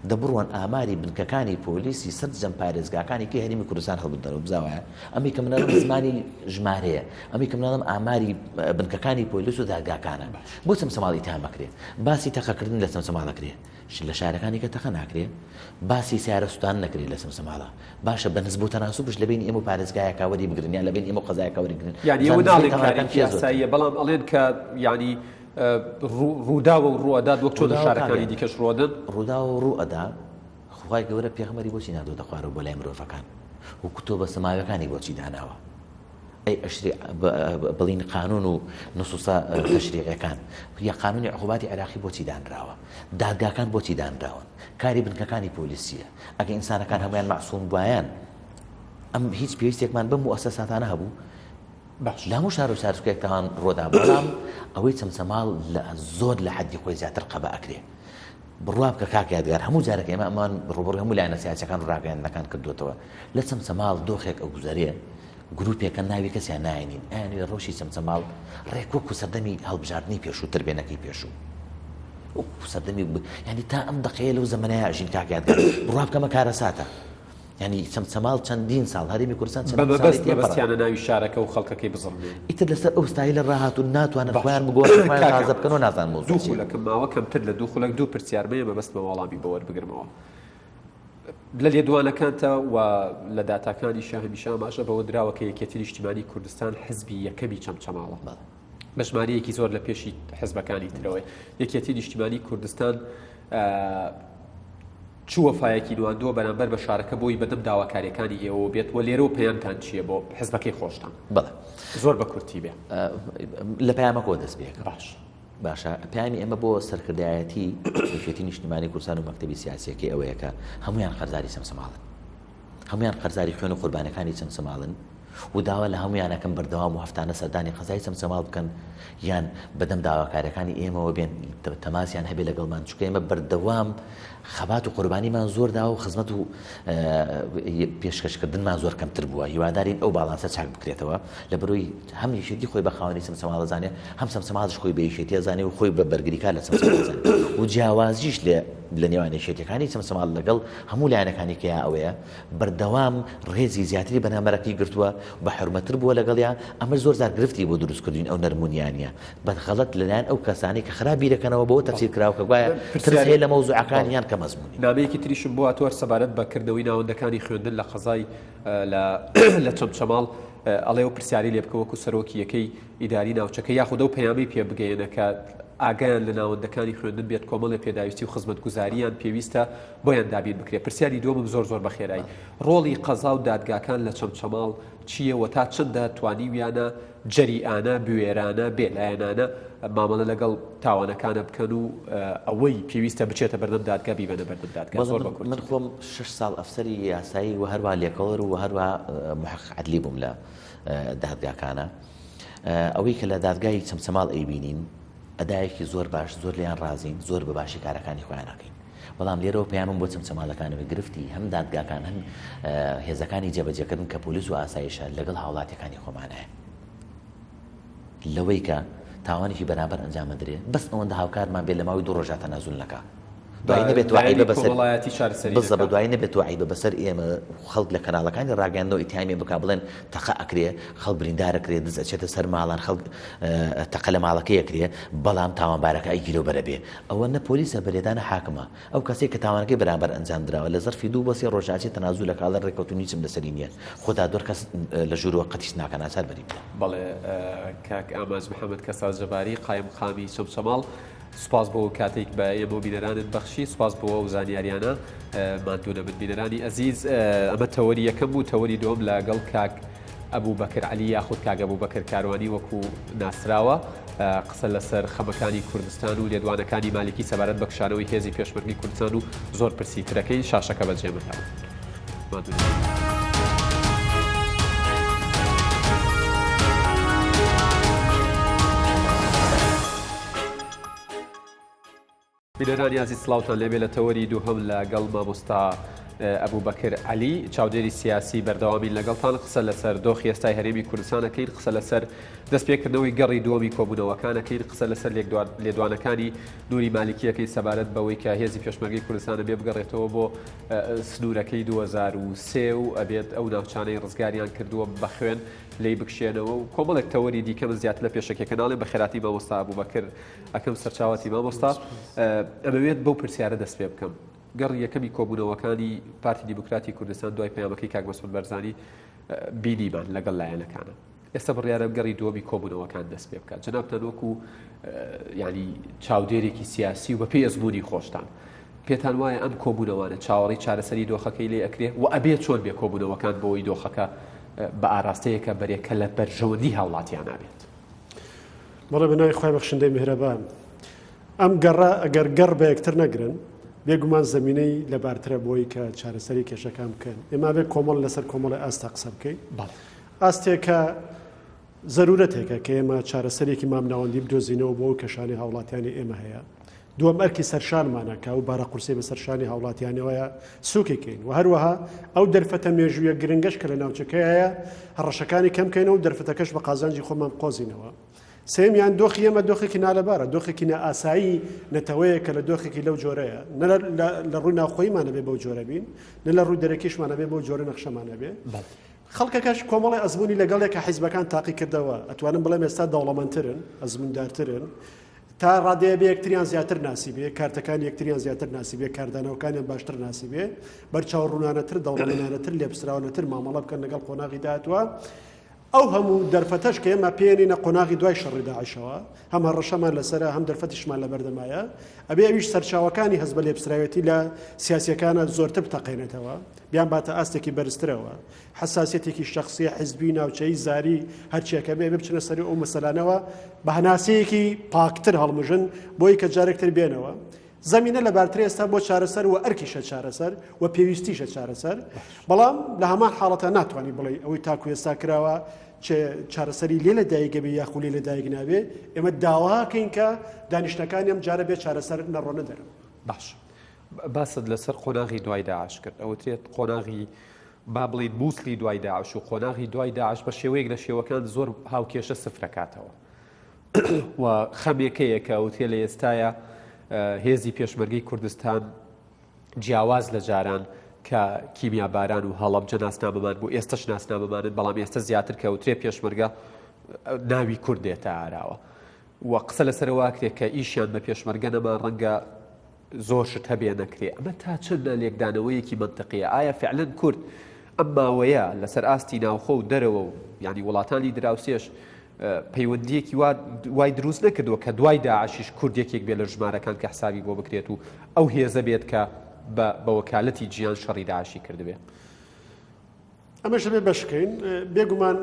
دەبڕوان ئاماری بنکەکانی پۆلیسی سەرجەم پارێزگاکانی کە هەرێمی کوردستان هەڵبدەرەوە بزاوایە ئەمی کە منەڵم زمانی ژمارەیە ئەمی کە منەڵم ئاماری بنکەکانی پۆلیس و دادگاکانە بۆ چەمچەماڵ ئیتهامەکرێ باسی تەقەکردن لە چەمچەماڵەکرێ لە شارەکانی کە تەقە ناکرێ باسی سیارە سوتان نەکرێت لە چەمچەماڵە باشە بە نسبەت و تەناسوبش لەبین ئێمە و پارێزگایەکە وەری بگرن یان لەبین ئێمە و قەزایەکە وەریگرن یعنی ئێوە ناڵێن کارێکی یاساییە بەڵام ئەڵێن کە یعنی ڕووداوە و ڕوئەدات وەک تۆ لە شارەکانی دیکەش ڕۆدن ڕووداوە و ڕوئەدا خوای گەورە پێغەمبەری بۆچی نادۆتە خوارەوە بۆ لای مرۆڤەکان وەکو تۆ بە سەماویەکانی بۆچی داناوە ئەی بڵین قانون و نوسوسا تەشریعەکان یا قانونی عقوباتی عێراقی بۆچی دانراوە دادگاکان بۆچی دانراون کاری بنکەکانی پۆلیسیە ئەگە ئینسانەکان هەمویان مەعسووم بوایان ئەم هیچ پێویستێکمان بەم موەسسەساتانە هەبوو لە هەموو شار و شارچکێکتان ڕۆدا بەڵام ئەوەی چەمچەماڵ زۆر لە حەدی خۆی زیاتر قەبە ئەکرێ بڕوا بکە کاک یادگار هەموو جارێک ئێمە ئەمان ڕوبەڕووی هەموو لایەنە سیاسیەکان و ڕاگەیاندنەکان کردوێتەوە لە چەمچەماڵ دۆخێک ئەو گوزەریە گروپێکە ناوی کەسیان ناینین ئەیان لە ڕۆژی چەمچەماڵ ڕێک وەکو سەردەمی هەڵبژاردننی پێشوو تربێنەکەی پێشوو وەکو سەردەمی ینی تا ئەم دقەیە لەو زەمانەیە ئەژین کاک یادگار بڕوا بکەمە کارەساتە ینی چەمچەماڵ چەندین ساڵ هەرێمی کوردستان بەبەستیانە ناوی شارەکە و خەڵکەکەی بزڕنێ ئیتر لەسەر ئەو ستایلە ڕاهاتوو ناتوانن خۆیان بگۆڕن خۆیان تازە بکەن و نازانن دوو خولەکەم ماوە کەمتر لە دوو خولەک دوو پرسیارمەیە بەبەست بە وەڵامی بە وەربگرمەوە لە لێدوانەکانتە و لە داتاکانی هەمیشە باشە بەوە دراوە کە یەکێتی نیشتیمانی کوردستان حزبی یەکەمی چەمچەماڵە بە ژمارەیەکی زۆر لە پێشی حزبەکانی ترەوەی یەکێتی نیشتیمانی کوردستان چووە فایەکی نواندووە بەرامبەر بە شارەکە بۆی بەدەم داواکاریەکانی ئێوە بێت و لێرە و پەیامتان چییە بۆ حزبەکەی خۆشتان بەڵێ زۆر بە کورتی بێ لە پەیامەکەوە دەست بێکە باش باشە پێیانی ئێمە بۆ سەرکردایەتی یەکێتی نیشتیمانی کوردستان و مەکتەبی سیاسیەکەی ئەوەیە کە هەمویان قەرزاری سەمسەماڵن، هەمویان قەرزاری خوێن و قوربانەکانی سەمسەماڵن و داوا لە هەمویانەکەم بەردەوام و هەفتانە سەردانی قەزای سەمسەماڵ بکەن یان بەدەم داواکارەکانی ئێمەوە بێن تەماسیان هەبێ لەگەڵمان، چونکە ئێمە بەردەوام خەبات و قوربانیمان زۆر داوە و خزمەت و پێشکەشکردنمان زۆر کەمتر بووە. هیوادارین ئەو باڵانسە چاک بکرێتەوە لە بەرۆی هەم یەکێتی خۆی بە خاوەنی سەمسەماڵ زانێ، هەم سەمسەماڵش خۆی بە یەکێتی زانێ و خۆی بە بەرگریکار لە سەمسەماڵ زانێ و جیاوازیش لە نێوان یەکێتیەکانی سەمسەماڵ لەگەڵ هەموو لایەنەکانی کە ئەوەیە بەردەوام ڕێزی زیاتری بەنامەرەکەی گرتووە بە حرمەتر بووە لەگەڵیان. ئەمە زۆر زار گرفتی بۆ دروستکردین ئەو نەرمونیانە بەغەڵەت لەلایەن ئەو کەسانی کە خراپ بیرەکەنەوە بەوە تەفسیر کراوە کە گوایە ترس هەیە لە مەوزوعەکانیان کە مەزمونی. نامەیەکی تریشم بۆ هاتووە سەبارەت بەکردنەوەی ناوەندەکانی خوێندن لە قەزای لە چەمچەماڵ ئەڵێ و پرسیاری لێ بکە وەکو سەرۆکی یەکەی ئیداری ناوچەکە یاخودە و پەیامی پێ بگەێنە کە ئاگایان لە ناوەندەکانی خوێندن بێت کۆمەڵی پێداویستی و خزمەتگوزاریان پێویستە بۆیان دابین بکرێت. پرسیاری دووەمم زۆر بەخێرایی ڕۆڵی قەزا و دادگاکان لە چەمچەماڵ چییە و تا چەندە توانیویانە جەریئانە بوێرانە بێلایەنانە مامەڵە لەگەڵ تاوانەکانە بکەن و ئەوەی پێویستە بچێتە بەردەم دادگا بیبەنە بەردەم دادگا. زۆر بەکورد من خۆم 6 ساڵ ئەفسەری یاسایی و هەروە لێکۆڵەر و هەروە محقق عەدلی بووم لە دادگاکانە. ئەوەی کە لە دادگای چەمچەماڵ ئەیبینین ئەدایەکی زۆر باش، زۆر لیان رازین، زۆر بەباشی کارەکانی خۆیان ناکەین. بەڵام لێرەوە پەیامم بۆ چەمچەماڵەکانەوە گرفتی هەم دادگاکان هەم هێزەکانی جێبەجێکردن کە پۆلیس و ئاسایشە لەگەڵ هاوڵاتیەکانی خۆمانەیە لەوەی کە تاوانێکی بەرامبەر ئەنجام بدرێت بەس ئەوەندە هاوکارمان بێت لە ماوەی 2 ڕۆژە تەنازول نەکا. دوای نەبێت وعیبە بەسەر بزە دوای نەبێت وعیبە بەسەر ئێمە خەڵک لە کەناڵەکانی ڕاگەاندنەوە ئیتهامی بکا بڵێن تەقە ئەکرێ، خەڵک بریندارەکرێ، دز ئەچێتە سەر ماڵان، خەڵک تەقە لە ماڵەکەی ئەکرێ، بەڵام تاوانبارەکە ئەیگیرۆ بەرە بێ. ئەوە نە پۆلیسە بەرێدانە حاکمە. ئەو کەسێک کە تاوانەکەی بەرامبەر ئەنجام درراوە لە زەرفی 2 بەسی ڕۆژاچی تەنازول لە کاڵە ڕێکەوتنی چم لەسەری نییە خۆتا دۆر کەس لە ژوورەوە قەتیش ناکەن ئاسار بەری بدە. بەڵێ کاک ئاماج محەممەد کەساز جەباری قایم خامی چەمچەماڵ سوپاس بۆ کاتێک بە ئێمە بینەرانت بەخشی، سوپاس بۆ ئەو زانیاریانە مادوونە بن بینەرانی ئەزیز. ئەمە تەوەری یەکەم بوو. تەوەری دووەم لەگەڵ کاک ئەبوو بەکر عەلی یاخود کاک ئەبوو بەکر کاروانی وەکو ناسراوە قسە لەسەر خەمەکانی کوردستان و لێدوانەکانی مالکی سەبارەت بە کشانەوەی هێزی پێشمەرگی کوردستان و زۆر پرسیترەکەی شاشەکە بەجێمەتەوە. بینەرانی عەزیز سڵاوتان لێبێ لە تەوەری دووهەم لەگەڵ مامۆستا ئەبوو بەکر عەلی چاودێری سیاسی بەردەوامین لەگەڵتان قسە لەسەر دۆخی ئێستای هەرێمی کوردستانەکەین، قسە لەسەر دەستپێکردنەوەی گەڕی دووەمی کۆبوونەوەکانەکەین، قسە لەسەر لێدوانەکانی نووری مالیکیەکەی سەبارەت بەوەی کە هێزی پێشمەرگی کوردستانە بێ بگەڕێتەوە بۆ سنوورەکەی 2003 و ئەبێت ئەو ناوچانەی ڕزگاریان کردووە بەخوێن لی بکشێنەوە و کۆمەڵێک تەوەری دیکەم زیاتر لە پێشەکە ناڵێ بە خێراتی مامۆستا ئەبوو بەکر ئەکەم سەرچاوەتی مامۆستا ئەمەوێت بەو پرسیارە دەست پێ بکەم. گەڕ یەکەمی کۆبوونەوەکانی پارتی دیموکراتی کوردستان دوای پەیامەکەی کاک مەسعود بەرزانی بینیمان لەگەڵ لایەنەکانە. ئێستا بڕیارە گەڕی دووەمی کۆبوونەوەکان دەست پێ بکات. جەنابتان وەکو ینی چاودێرێکی سیاسی و بە پێی ئەزمموی خۆشتان پێتان وایە ئەم کۆبوونەوەانە چاوەڕی چارەسەری دۆخەکەی لێ ئەکرێ و ئەبێت چۆن بێ کۆبوونەوەکان بۆەوەی دۆخەکە بە ئاراستەیەکە بەرێکە لە بەرژەوەندی هاوڵاتیان نابێت. بەڵێ بەناوی خوای بەخشندەی میهرەبان ئەم گەڕە ئەگەر گەڕ بە یەکتر نەگرن بێگومان زمینەی لەبارترە بۆی کە چارەسەری کێشەکان بکەن. ئێمە بێ کۆمەڵ لەسەر کۆمەڵی ئاستا قسە بکەین. ئاستێکە زەرورەتێکە کە ئێمە چارەسەرێکی مامناوەندی بدۆزینەوە بۆ کەشانی هاوڵاتیانی ئێمە هەیە. دووەم ئەرکی سەرشانمانە کە ئەو بارە قورسێ بە سەرشانی هاوڵاتیانەوەیە سوکێکین و هەروەها ئەو دەرفەتە مێژوویە گرنگەش کە لە ناوچەکەیە هەڕەشەکانی کەمکەینەوە و دەرفەتەکەش بە قازانجی خۆمان قۆزینەوە. سێمیان دۆخی ئێمە دۆخێکی نالەبارە، دۆخێکی نەئاسایی نەتەوەیە کە لە دۆخێکی لەو جۆرەیە، نە لە ڕووی ناوخۆیمانە بێ بەو جۆرە بین، نە لە ڕووی دەرەکیشمانە بێ بەو جۆرە نەخشەمانە بێ. خەڵکەکەش کۆمەڵی ئەزمموی لەگەڵێک کە حیزبەکان تاقی کردەوە ئەتوانم بڵێم ئێستا دەوڵەمەندترن، ئەزموندارترن، تا ڕادەیە بێ یەکتریان زیاتر ناسی بێ، کارتەکان یەکتریان زیاتر ناسی بێ، کاردانەوەکانیان باشتر ناسی بێ، بەرچاو ڕوونانەتر دەوڵەمەندانەتر لێپسراونەتر مامەڵە بکەن لەگەڵ قۆناغی داهاتوە. ئەو هەموو دەرفەتەش کە ئێمە پێێنینە قۆناغی دوای شەڕی داعشەوە هەم هەڕەشەمان لەسەرە هەم دەرفەتیشمان لە بەردەمایە ئەبێ ئەویش سەرچاوەکانی هەست بە لێپسراوەتی لە سیاسیەکانە زۆرتر بتەقێنێتەوە بیان باتە ئاستێکی بەرزترەوە حساسیەتێکی شخصی حزبی ناوچەی زاری هەرچیەکە بێ بچنە سەری ئەو مەسەلانەوە بە هەناسەیەکی پاکتر هەڵمژن بۆی کە جارێکتر بێنەوە زمینە لە بارترێ ئێستا بۆ چارەسەر و ئەرکیشە چارەسەر و پێویستیشە چارەسەر بەڵام لە هەمان حاڵەتە ناتوانانی بڵێ ئەوەی تاکو ئێستا کراوە چارەسەری لێ لە دایکە بێ یاخو لێ لە دایک نابێ ئێمە داواکەین کە دانیشتەکانی ئەم جارە بێ چارەسەر نەڕۆنە دەرم باش باست لەسەر قۆناغی دوای داعش کرد ئەوترێت قۆناغی با بڵیت بوسلی دوای داعش و قۆناغی دوای داعش بە شێوەیەک لە شێوەکان زۆر هاوکێشە سفرەکاتەوە و خەمێکەیە کە ئەوتێ لە ئێستایە هێزی پێشمەرگەی کوردستان جیاواز لە جاران کە کیمیاباران و هەڵەبجە ناسنامەمان بوو ئێستش ناسنامەمانن بەڵام ئێستا زیاتر کەوترێ پێشمەرگە ناوی کوردێتە ئاراوە و قسە لەسەرواکرێت کە ئیشیان بە پێشمەرگە نەما ڕەنگە زۆر شت هەبێ نەکرێ ئەمە تا چەندە لێکدانەوەیەکی منتەقیە ئایا فعلەن کورد ئەم ماوەیە لەسەر ئاستی ناوخۆ و دەرەوە و ینی وڵاتانی دراوسێش پەیوەندیەکی وای دروست نەکردووە کە دوای داعشیش کوردێکێک بێ لە ژمارەکان کە حسابی بۆ بکرێت و ئەو هێزە بێت کە بە وەکالەتی جیان شەڕی داعشی کردبێ ئەمەش بێ بەشکەین بێگومان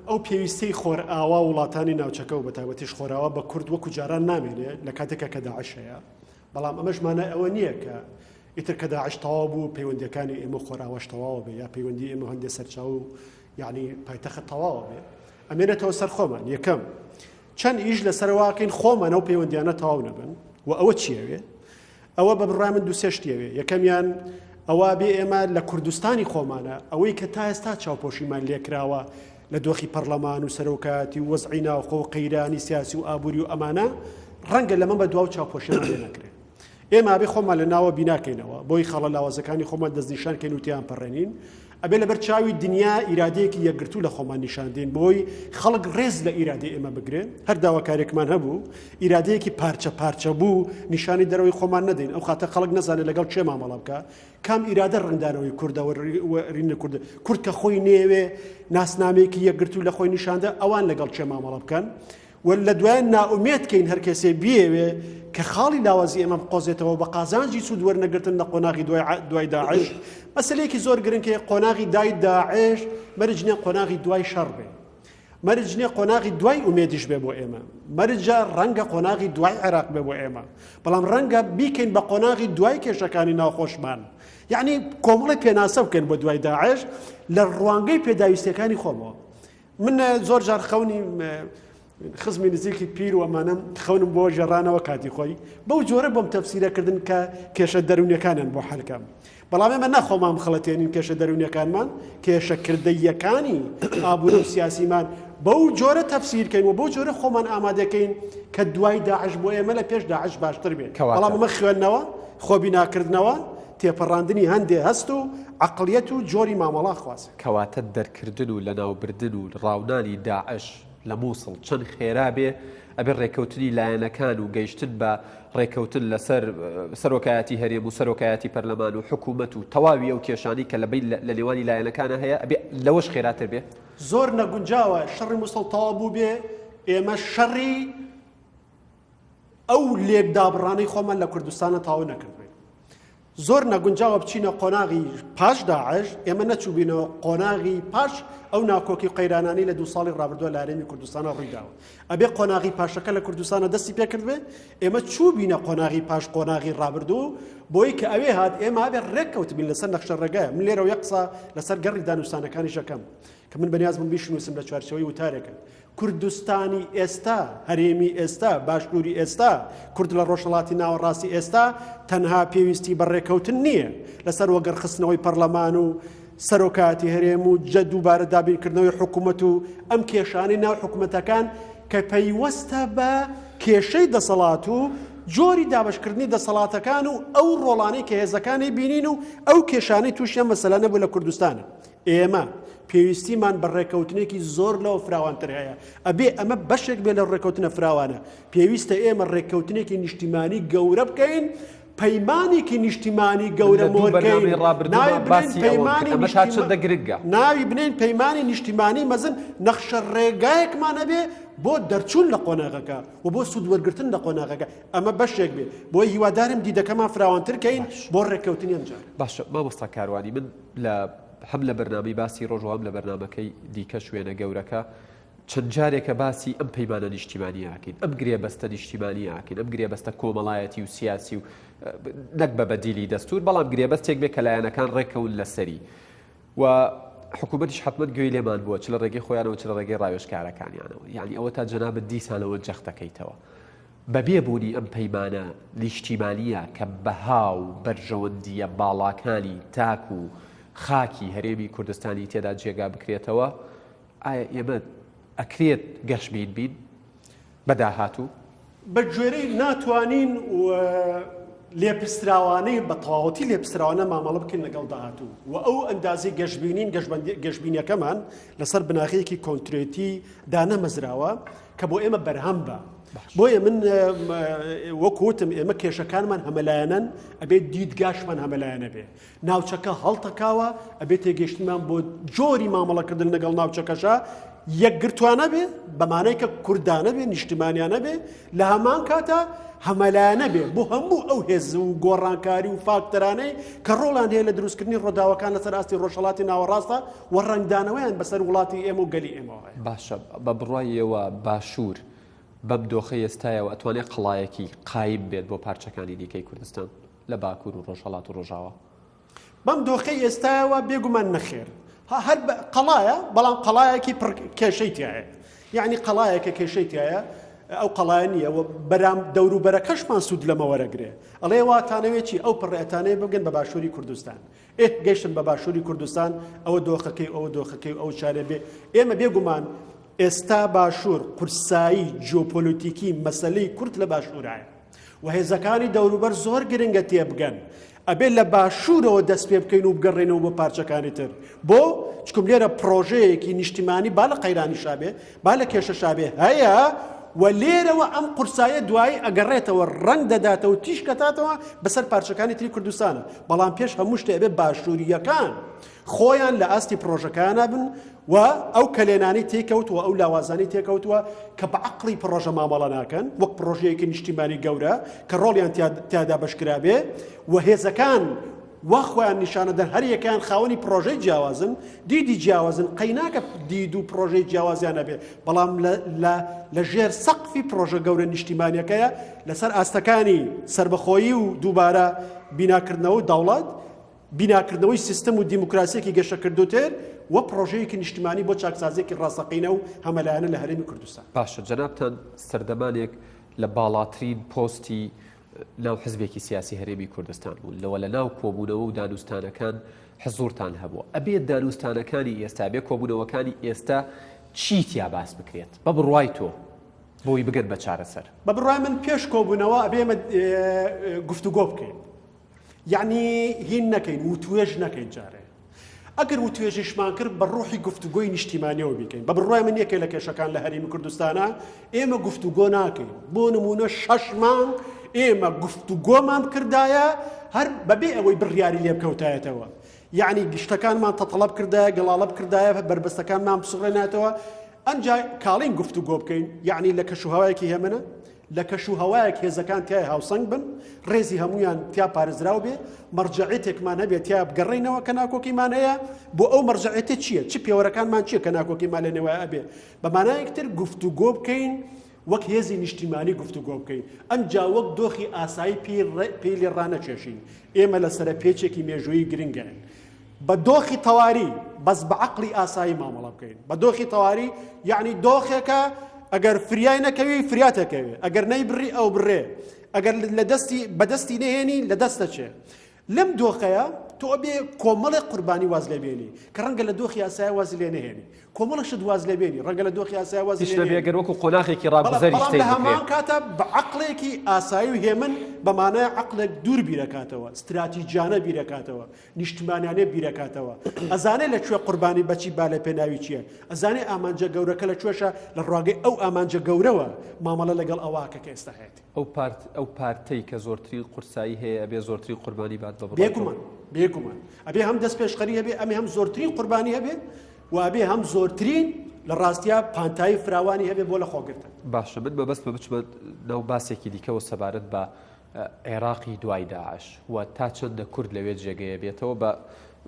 ئەو پێویستەی خۆر ئاوا وڵاتانی ناوچەکە و بەتابەتیش خۆراوە بە کورد وەکو جاران نامێنێ لە کاتێکە کە داعشەیە بەڵام ئەمەشمانە ئەوە نییە کە ئیتر کە داعش تەواو بوو پەیوەندیەکانی ئێمە خۆراوەش تەواوە بێ یا پەیوەندی ئێمە هەندێک سەرچاو و یعنی پایتەخت تەواوە بێ ئەمێنێتەوە سەر خۆمان یەکەم چەند ئیش لەسەرواکەین خۆمان ئەو پەیوەندیانە تەواو نەبن و ئەوە چیەوێ ئەوە بە بڕای من دوو سێ شتێوێ یەکەمیان ئەوە بێ ئێمە لە کوردستانی خۆمانە ئەوەی کە تا ئێستا چاوپۆشیمان لێکراوە لە دۆخی پەرلەمان و سەرۆکاتی و وەزعی ناوخۆ و قەیرانی سیاسی و ئابووری و ئەمانە ڕەنگە لەمە بە دواو چاوپۆشیمان لێ نەکرێت ئێمە بێ خۆمان لە ناوە بیناکەینەوە بۆی خەڵە لاوازەکانی خۆمان دەستنیشانکەین و تیان پەڕێنین ئەبێ لەبەر چاوی دنیا ئیرادەیەکی یەکگرتوو لە خۆمان نیشاندین بۆی خەڵک ڕێز لە ئیرادەی ئێمە بگرێن هەر داواکارێکمان هەبوو ئیرادەیەکی پارچە پارچە بوو نیشانی دەرەوەی خۆمان نەدەین ئەو خاتە خەڵک نەزانێت لەگەڵ چێ مامەڵە بکە کام ئیرادە ڕنگدانەوەی کوردەوە ڕینە کورد کە خۆی نێوێ ناسنامەیەکی یەکگرتوو لە خۆی نیشاندە ئەوان لەگەڵ چێ مامەڵە بکەن و لە دوایان ناومێتکەین هەر کەسێ بیەوێ کە خاڵی لاوازی ئێمە بقۆزێتەوە بە قازانجی سوود وەرنەگرتن لە قۆناغی دوای داعش مەسەلەیەکی زۆر گرنگکە قۆناغی دای داعش مەرجنێ قۆناغی دوای شەڕ بێ مەرجنێ قۆناغی دوای ئومێدیش بێ بۆ ئێمە مەرجە ڕەنگە قۆناغی دوای عێراق بێ بۆ ئێمە بەڵام ڕەنگە بیکەین بە قۆناغی دوای کێشەکانی ناوخۆشمان یعنی کۆمەڵی پێناسە بکەین بۆ دوای داعش لە ڕوانگەی پێداویستەکانی خۆمەوە من زۆر جار خەونی خزمی نزیکی پیر و ئەمانم خەونم بۆ ژێڕانەوە کاتی خۆی بەو جۆرە بۆم تەفسیرەکردن کە کێشە دەرونیەکانیان بۆ حەلکەم بەڵام ئێمە ناخۆمان خەڵەتێنین کێشە دەرونیەکانمان کێشەکردەیەکانی ئابوور و سیاسیمان بەو جۆرە تەفسیرکەین و بۆ جۆرە خۆمان ئامادەکەین کە دوای داعش بۆ ئێمە لە پێش داعش باشتر بێت بەڵام ئەمە خوێندنەوە خۆبیناکردنەوە تێپەڕاندنی هەندێ هەست و عەقڵیەت و جۆری مامەڵا خواست کەواتە دەرکردن و لەناوبردن و ڕاونانی داعش لە مووسڵ چەند خێرا بێ ئەبێ ڕێکەوتنی لایەنەکان و گەیشتن بە ڕێکەوتن لەسەر سەرۆکایەتی هەرێم و سەرۆکایەتی پەرلەمان و حکوومەت و تەواوی ئەو کێشانی کە لە نێوانی لایەنەکانە هەیە ئەبێ لەوەش خێراتر بێ زۆر نەگونجاوە شەڕی مووسڵ تەواو بوو بێ ئێمە شەڕی ئەو لێکدابڕانەی خۆمان لە کوردستانە تاوا نەکردوێت زۆر نەگونجاوە بچینە قۆناغی پاش داعش ئێمە نەچووبینەوە قۆناغی پاش ئەو ناکۆکی قەیرانانی لە 2 ساڵی ڕابردووە لە هەرێمی کوردستانە ڕوویداوە ئەبێ قۆناغی پاشەکە لە کوردستانە دەستی پێکرد بێ ئێمە چووبینە قۆناغی پاش قۆناغی ڕابردوو بۆی کە ئەوێ هات ئێمە ئەبێ ڕێککەوتبین لەسەر نەخشە ڕێگایە من لێرە یەک قسە لەسەر گەڕی دانوستانەکانی شەکەم کە من بەنیازم بیشنووسم لە چوارچەوەی وتارێکن کوردستانی ئێستا هەرێمی ئێستا باشووری ئێستا کورد لە ڕۆژهەڵاتی ناوەڕاستی ئێستا تەنها پێویستی بەڕێکەوتن نییە لەسەر وەگەرخستنەوەی پەرلەمان و سەرۆکاتی هەرێم و جە دووبارە دابینکردنەوەی حکوومەت و ئەم کێشانەی ناو حکوومەتەکان کە پەیوەستە بە کێشەی دەسەڵات و جۆری دابشکردنی دەسەڵاتەکان و ئەو ڕۆڵانەی کە هێزەکانی بینین و ئەو کێشانەی تووشیان مەسەلانە بوو لە کوردستانە ئێمە پێویستیمان بە ڕێکەوتنێکی زۆر لەوە فراوانتر هەیە ئەبێ ئەمە بەشێک بێ لە ڕێکەوتنە فراوانە پێویستە ئێمە ڕێکەوتنێکی نیشتیمانی گەورە بکەین پەیمانێکی نیشتیمانی گەورە مۆرگەی ناوی بنین پەیمانی نیشتیمانی مەزن نەخشە ڕێگایەکمانە بێ بۆ دەرچوون لە قۆناغەکە و بۆ سوودوەرگرتن لە قۆناغەکە ئەمە بەشێک بێ بۆ هیوادارم دیدەکەمان فراوانترکەین بۆ ڕێککەوتنی ئەمجار. باشە مامۆستا کاروانی من هەم لە بەرنامەی باسی ڕۆژ و هەم لە بەرنامەکەی دیکە شوێنە گەورەکە چەند جارێکە باسی ئەم پەیمانە نیشتیمانی ئاکەین، ئەم گرێبەستە نیشتیمانی ئاکەین، ئەم گرێبەستە کۆمەڵایەتی و سیاسی و نەک بە بەدیلی دەستور، بەڵام گرێبەستێک بێ کە لایەنەکان ڕێکەون لەسەری و حکوومەتیش حتممە گوێی لێمان بووە چ لە ڕێگەی خۆیانەوە چ لە ڕێگەی ڕاوێژکارەکانیانەوە، یعنی ئەوە تا جەنابەت دیسانەوە جەختەکەیتەوە بەبێ بوونی ئەم پەیمانە نیشتیمانیە کە بەها و بەرژەوەندیە باڵاکانی تاک و خاکی هەرێمی کوردستانی تێدا جێگا بکرێتەوە، ئایا ئێمە ئەکرێت گەشتبین بین بەداهاتوو؟ بە گوێرەی ناتوانین لێپرسراوانەی بە تەواوەتی لێپرسراوانە مامەڵە بکەین لەگەڵ داهاتوو و ئەو ئەندازەی گەشتبینین گەشتبینیەکەمان لەسەر بناغەیەکی کۆنترێتی دانەمەزراوە کە بۆ ئێمە بەرهەم بە. بۆیە من وەکوتم ئێمە کێشەکانمان هەمەلایەنن ئەبێت دیدگاشمان هەمەلایەنە بێ، ناوچەکە هەڵتەکاوە ئەبێت تێگەشتمان بۆ جۆری مامەڵەکردن لەگەڵ ناوچەکەشە یەکگرتوانە بێ بەمانەی کە کوردانە بێ نیشتیمانیانە بێ لە هەمان کاتە هەمەلایەنە بێ بۆ هەموو ئەو هێز و گۆڕانکاری و فاکتەرانەی کە ڕۆڵان هەیە لە دروستکردنی ڕۆداوەکان لەسەر ئاستی ڕۆژهەڵاتی ناوەڕاستە و ڕنگدانەوەیان بەسەر وڵاتی ئێمە و گەلی ئێمەوە. باشە بە بڕایەوە باشوور بەم دۆخە ئێستایەوە ئەتوانێت قەڵایەکی قایم بێت بۆ پارچەکانی دیکەی کوردستان لە باکوور و ڕۆژهەڵات و ڕۆژاوە. بەم دۆخەی ئێستایەوە بێگومان نەخێر هەر قەڵایە، بەڵام قەڵایەکی کێشەی تایە، یعنی قەڵایەکە کێشەی تایە ئەو قەڵایە نیە و بەرام دەوروبەرەکەشمان سوود لەمە وەرەگرێ ئەڵێ واتانەوێکی ئەو پڕێتانەیە بگەن بە باشووری کوردستان گەیشتن بە باشووری کوردستان ئەوە دۆخەکەی ئەوە دۆخەکەی ئەو شارێ بێ. ئێمە بێگومان ئێستا باشوور قورسایی جیۆپۆلیتیکی مەسەلەی کورد لە باشوورایە و هێزەکانی دەوروبەر زۆر گرنگە تێبگەن ئەبێت لە باشوورەوە دەست پێ بکەین و بگەڕێنەوە بۆ پارچەکانی تر بۆ چکم لێرە پرۆژەیەکی نیشتیمانی با لە قەیرانی شابێ با لە کێشە شابێ هەیە و لێرەوە ئەم قورسایە دوایی ئەگەڕێتەوە ڕنگ دەداتەوە تیشکەتاتەوە بەسەر پارچەکانی تری کوردستانە، بەڵام پێش هەموو شتێ ئەبێ باشووریەکان خۆیان لە ئاستی پرۆژەکانە بن و ئەو کەلێنانی تێکەوتوە ئەو لاوازانی تێکەوتووە کە بە عەقڵی پرۆژە مامەڵە ناکەن وەک پرۆژەیەکی نیشتیمانی گەورە کە ڕۆڵیان تیادا بەشکرابێ و هێزەکان وەخۆیان نیشانەدەن هەر یەکیان خاوەنی پرۆژەی جیاوازن دیدی جیاوازن قەیناکە دید و پرۆژەی جیاوازیانە بێ، بەڵام لە ژێر سەقفی پرۆژە گەورە نیشتیمانیەکەیە لەسەر ئاستەکانی سربەخۆیی و دووبارە بیناکردنەوە دەوڵەت بیناکردنەوەی سیستم و دیموکراسیەکی گەشەکردوتر و پرۆژەیەکی نیشتیمانی بۆ چاکسازیێکی ڕاستەقینە و هەمەلایەنە لە هەرێمی کوردستان. باشە جەنابتان سەردەمانێک لە باڵاترین پۆستی ناو حزبێکی سیاسی هەرێمی کوردستان بوو لەوە لە ناو کۆبوونەوە و دانوستانەکان حزورتان هەبووە ئەبێت دانوستانەکانی ئێستا بێ کۆبوونەوەکانی ئێستا چیتیا باس بکرێت بە بڕوای تۆ بۆی بگەن بە چارەسەر؟ بە بڕوای من پێش کۆبوونەوە ئەبێمە گفتوگۆ بکەین، یعنی هین نەکەین و توێژ نەکەین جارێ ئەگەر و توێژیشمان کرد بە ڕۆحی گفتوگۆی نیشتیمانیەوە بیکەین. بە بڕوای من یەکێک لە کێشەکان لە هەرێمی کوردستانە ئێمە گفتوگۆ ناکەین، بۆ نمونە 6 مانگ ئێمە گفتوگۆمان کردایە هەر بەبێ ئەوەی بڕیاری لێ بکەوتایەتەوە، یعنی گشتەکانمان تەتەڵەب کردایە گەڵاڵە کردایە بربەستەکانمان بسوڕێناتەوە ئەنجا کاڵین گفتوگۆ بکەین، یعنی لە کەشوهەوایەکی هێمنە لە کەشوهەوایەک هێزەکان تیای هاوسەنگ بن ڕێزی هەمویان تیا پارێزراو بێ مەرجەعیتێکمان هەبێت تیا بگەڕێینەوە کە ناکۆکیمان هەیە بۆ ئەو مەرجەعیتە چییە چ پێوەرەکانمان چییە کە ناکۆکیمان لە نێوای ئەبێ بەمانایەکتر گفتوگۆ بکەین وەک هێزی نیشتیمانی گفتوگۆ بکەین ئەنجا وەک دۆخی ئاسایی پێی لێ ڕانەکێشین. ئێمە لە سەرە پێچێکی مێژووی گرنگەن بە دۆخی تەواری بەس بە عەقڵی ئاسایی مامەڵە بکەین بە دۆخی تەواری، یعنی دۆخێکە ئەگەر فریای نەکەوی فریاتەکەوێ ئەگەر نەی بڕی ئەو بڕێ ئەگەر بەدەستی نەهێنی لە دەستە چێ. لەم دۆخەیە تۆ بێ کۆمەڵی قوربانی واز لێ بێنی کە ڕەنگە لە دۆخی یاسای واز لێ نهێنی کۆمەڵشت واز لێ بێنی ڕەنگە لە دۆخی یاسای واز هیچ نەبێ گەر وەکو قۆناغێکی ڕابزەری بەڵام لە هەمان کاتە بە عەقڵێکی ئاسایی و هێمن بەمانای عەقلێک دوور بیرەکاتەوە استراتیجیانە بیرەکاتەوە نیشتمانیانە بیرەکاتەوە ئەزانێ لەکوێ قوربانی بەچی با لە پێناوی چییە ئەزانێ ئامانجە گەورەکە لەکوێشە لە ڕواگەی ئەو ئامانجە گەورەوە مامەڵە لەگەڵ ئەواکە کە ئێستا هەیە ئەو پارتەی کە زۆرتری قورسایی هەیە ئەبێ زۆرتری قوربانی بات بە بێگومان ئەبێ هەم دەست پێشقەری هەبێ ئەمێ هەم زۆرترین قوربانی هەبێ و ئەبێ هەم زۆرترین لە ڕاستیا پانتایی فراوانی هەبێ بۆ لە خۆگرتن باشە من بەبەست بە بچمە ناو باسێکی دیکەەوە سەبارەت بە عێراقی دوای داعش و تا چەندە کورد لەوێ جێگەیە بێتەوە بە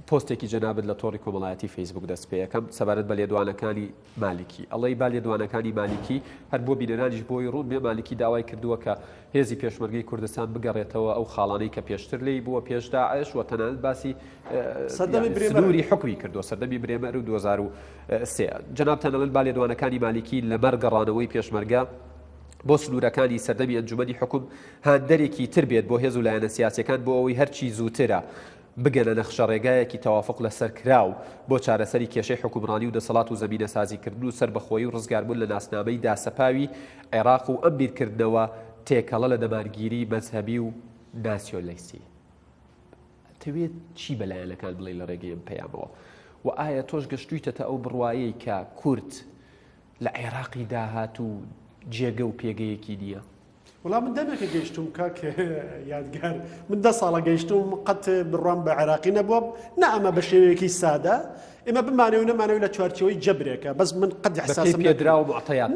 پۆستێکی جەنابەت لە تۆڕی کۆمەڵایەتی فەیسبوک دەست پێ یەکەم سەبارەت بە لێدوانەکانی مالیکی ئەڵەی با لێدوانەکانی مالیکی هەر بۆ بینەرانیش بۆی ڕوون بێ مالیکی داوای کردووە کە هێزی پێشمەرگەی کوردستان بگەڕێتەوە ئەو خاڵانەی کە پێشتر لی بووە پێش داعش و تەنانەت باسی سنووری حکمی کردو سەردەمی برێمەر و 2003 جەناب تەنەڵەن با لێدوانەکانی مالیکی لە مەرگەڕانەوەی پێشمەرگە بۆ سنوورەکانی سەردەمی ئەنجومەنی حکوم هاندەرێکی تر بێت بۆ هێز و لایەنە سیاسیەکان بۆ ئەوەی هەرچی زووترە بگەنە نەخشە ڕێگایەکی تەوافق لەسەر کراو بۆ چارەسەری کێشەی حکومڕانی و دەسەڵات و زەمینە سازیکردن و سەربەخۆیی و ڕزگاربوون لە ناسنامەی داسەپاوی عێراق و ئەم بیرکردنەوە تێکەڵە لە دەمارگیری مەزهەبی و ناسیۆنالیستی تەوێت چی بەلایەنەکان بڵێ لە ڕێگەی ئەم پەیامەوە و ئایا تۆش گەشتوویتە ئەو بڕوایەی کە کورد لە عێراقی داهات و جێگە و پێگەیەکی نییە وڵام من دەمێکە گەیشتم کاک یادگار من 10 ساڵە گەیشتم قەت بڕوام بە عێراقی نەبووە نە ئەمە بە شێوەیەکی سادە ئێمە بمانێ و نەمانەوە لە چوارچەوەی جەبرێکە بەس من قەت حساسم پێدرا و معتەیات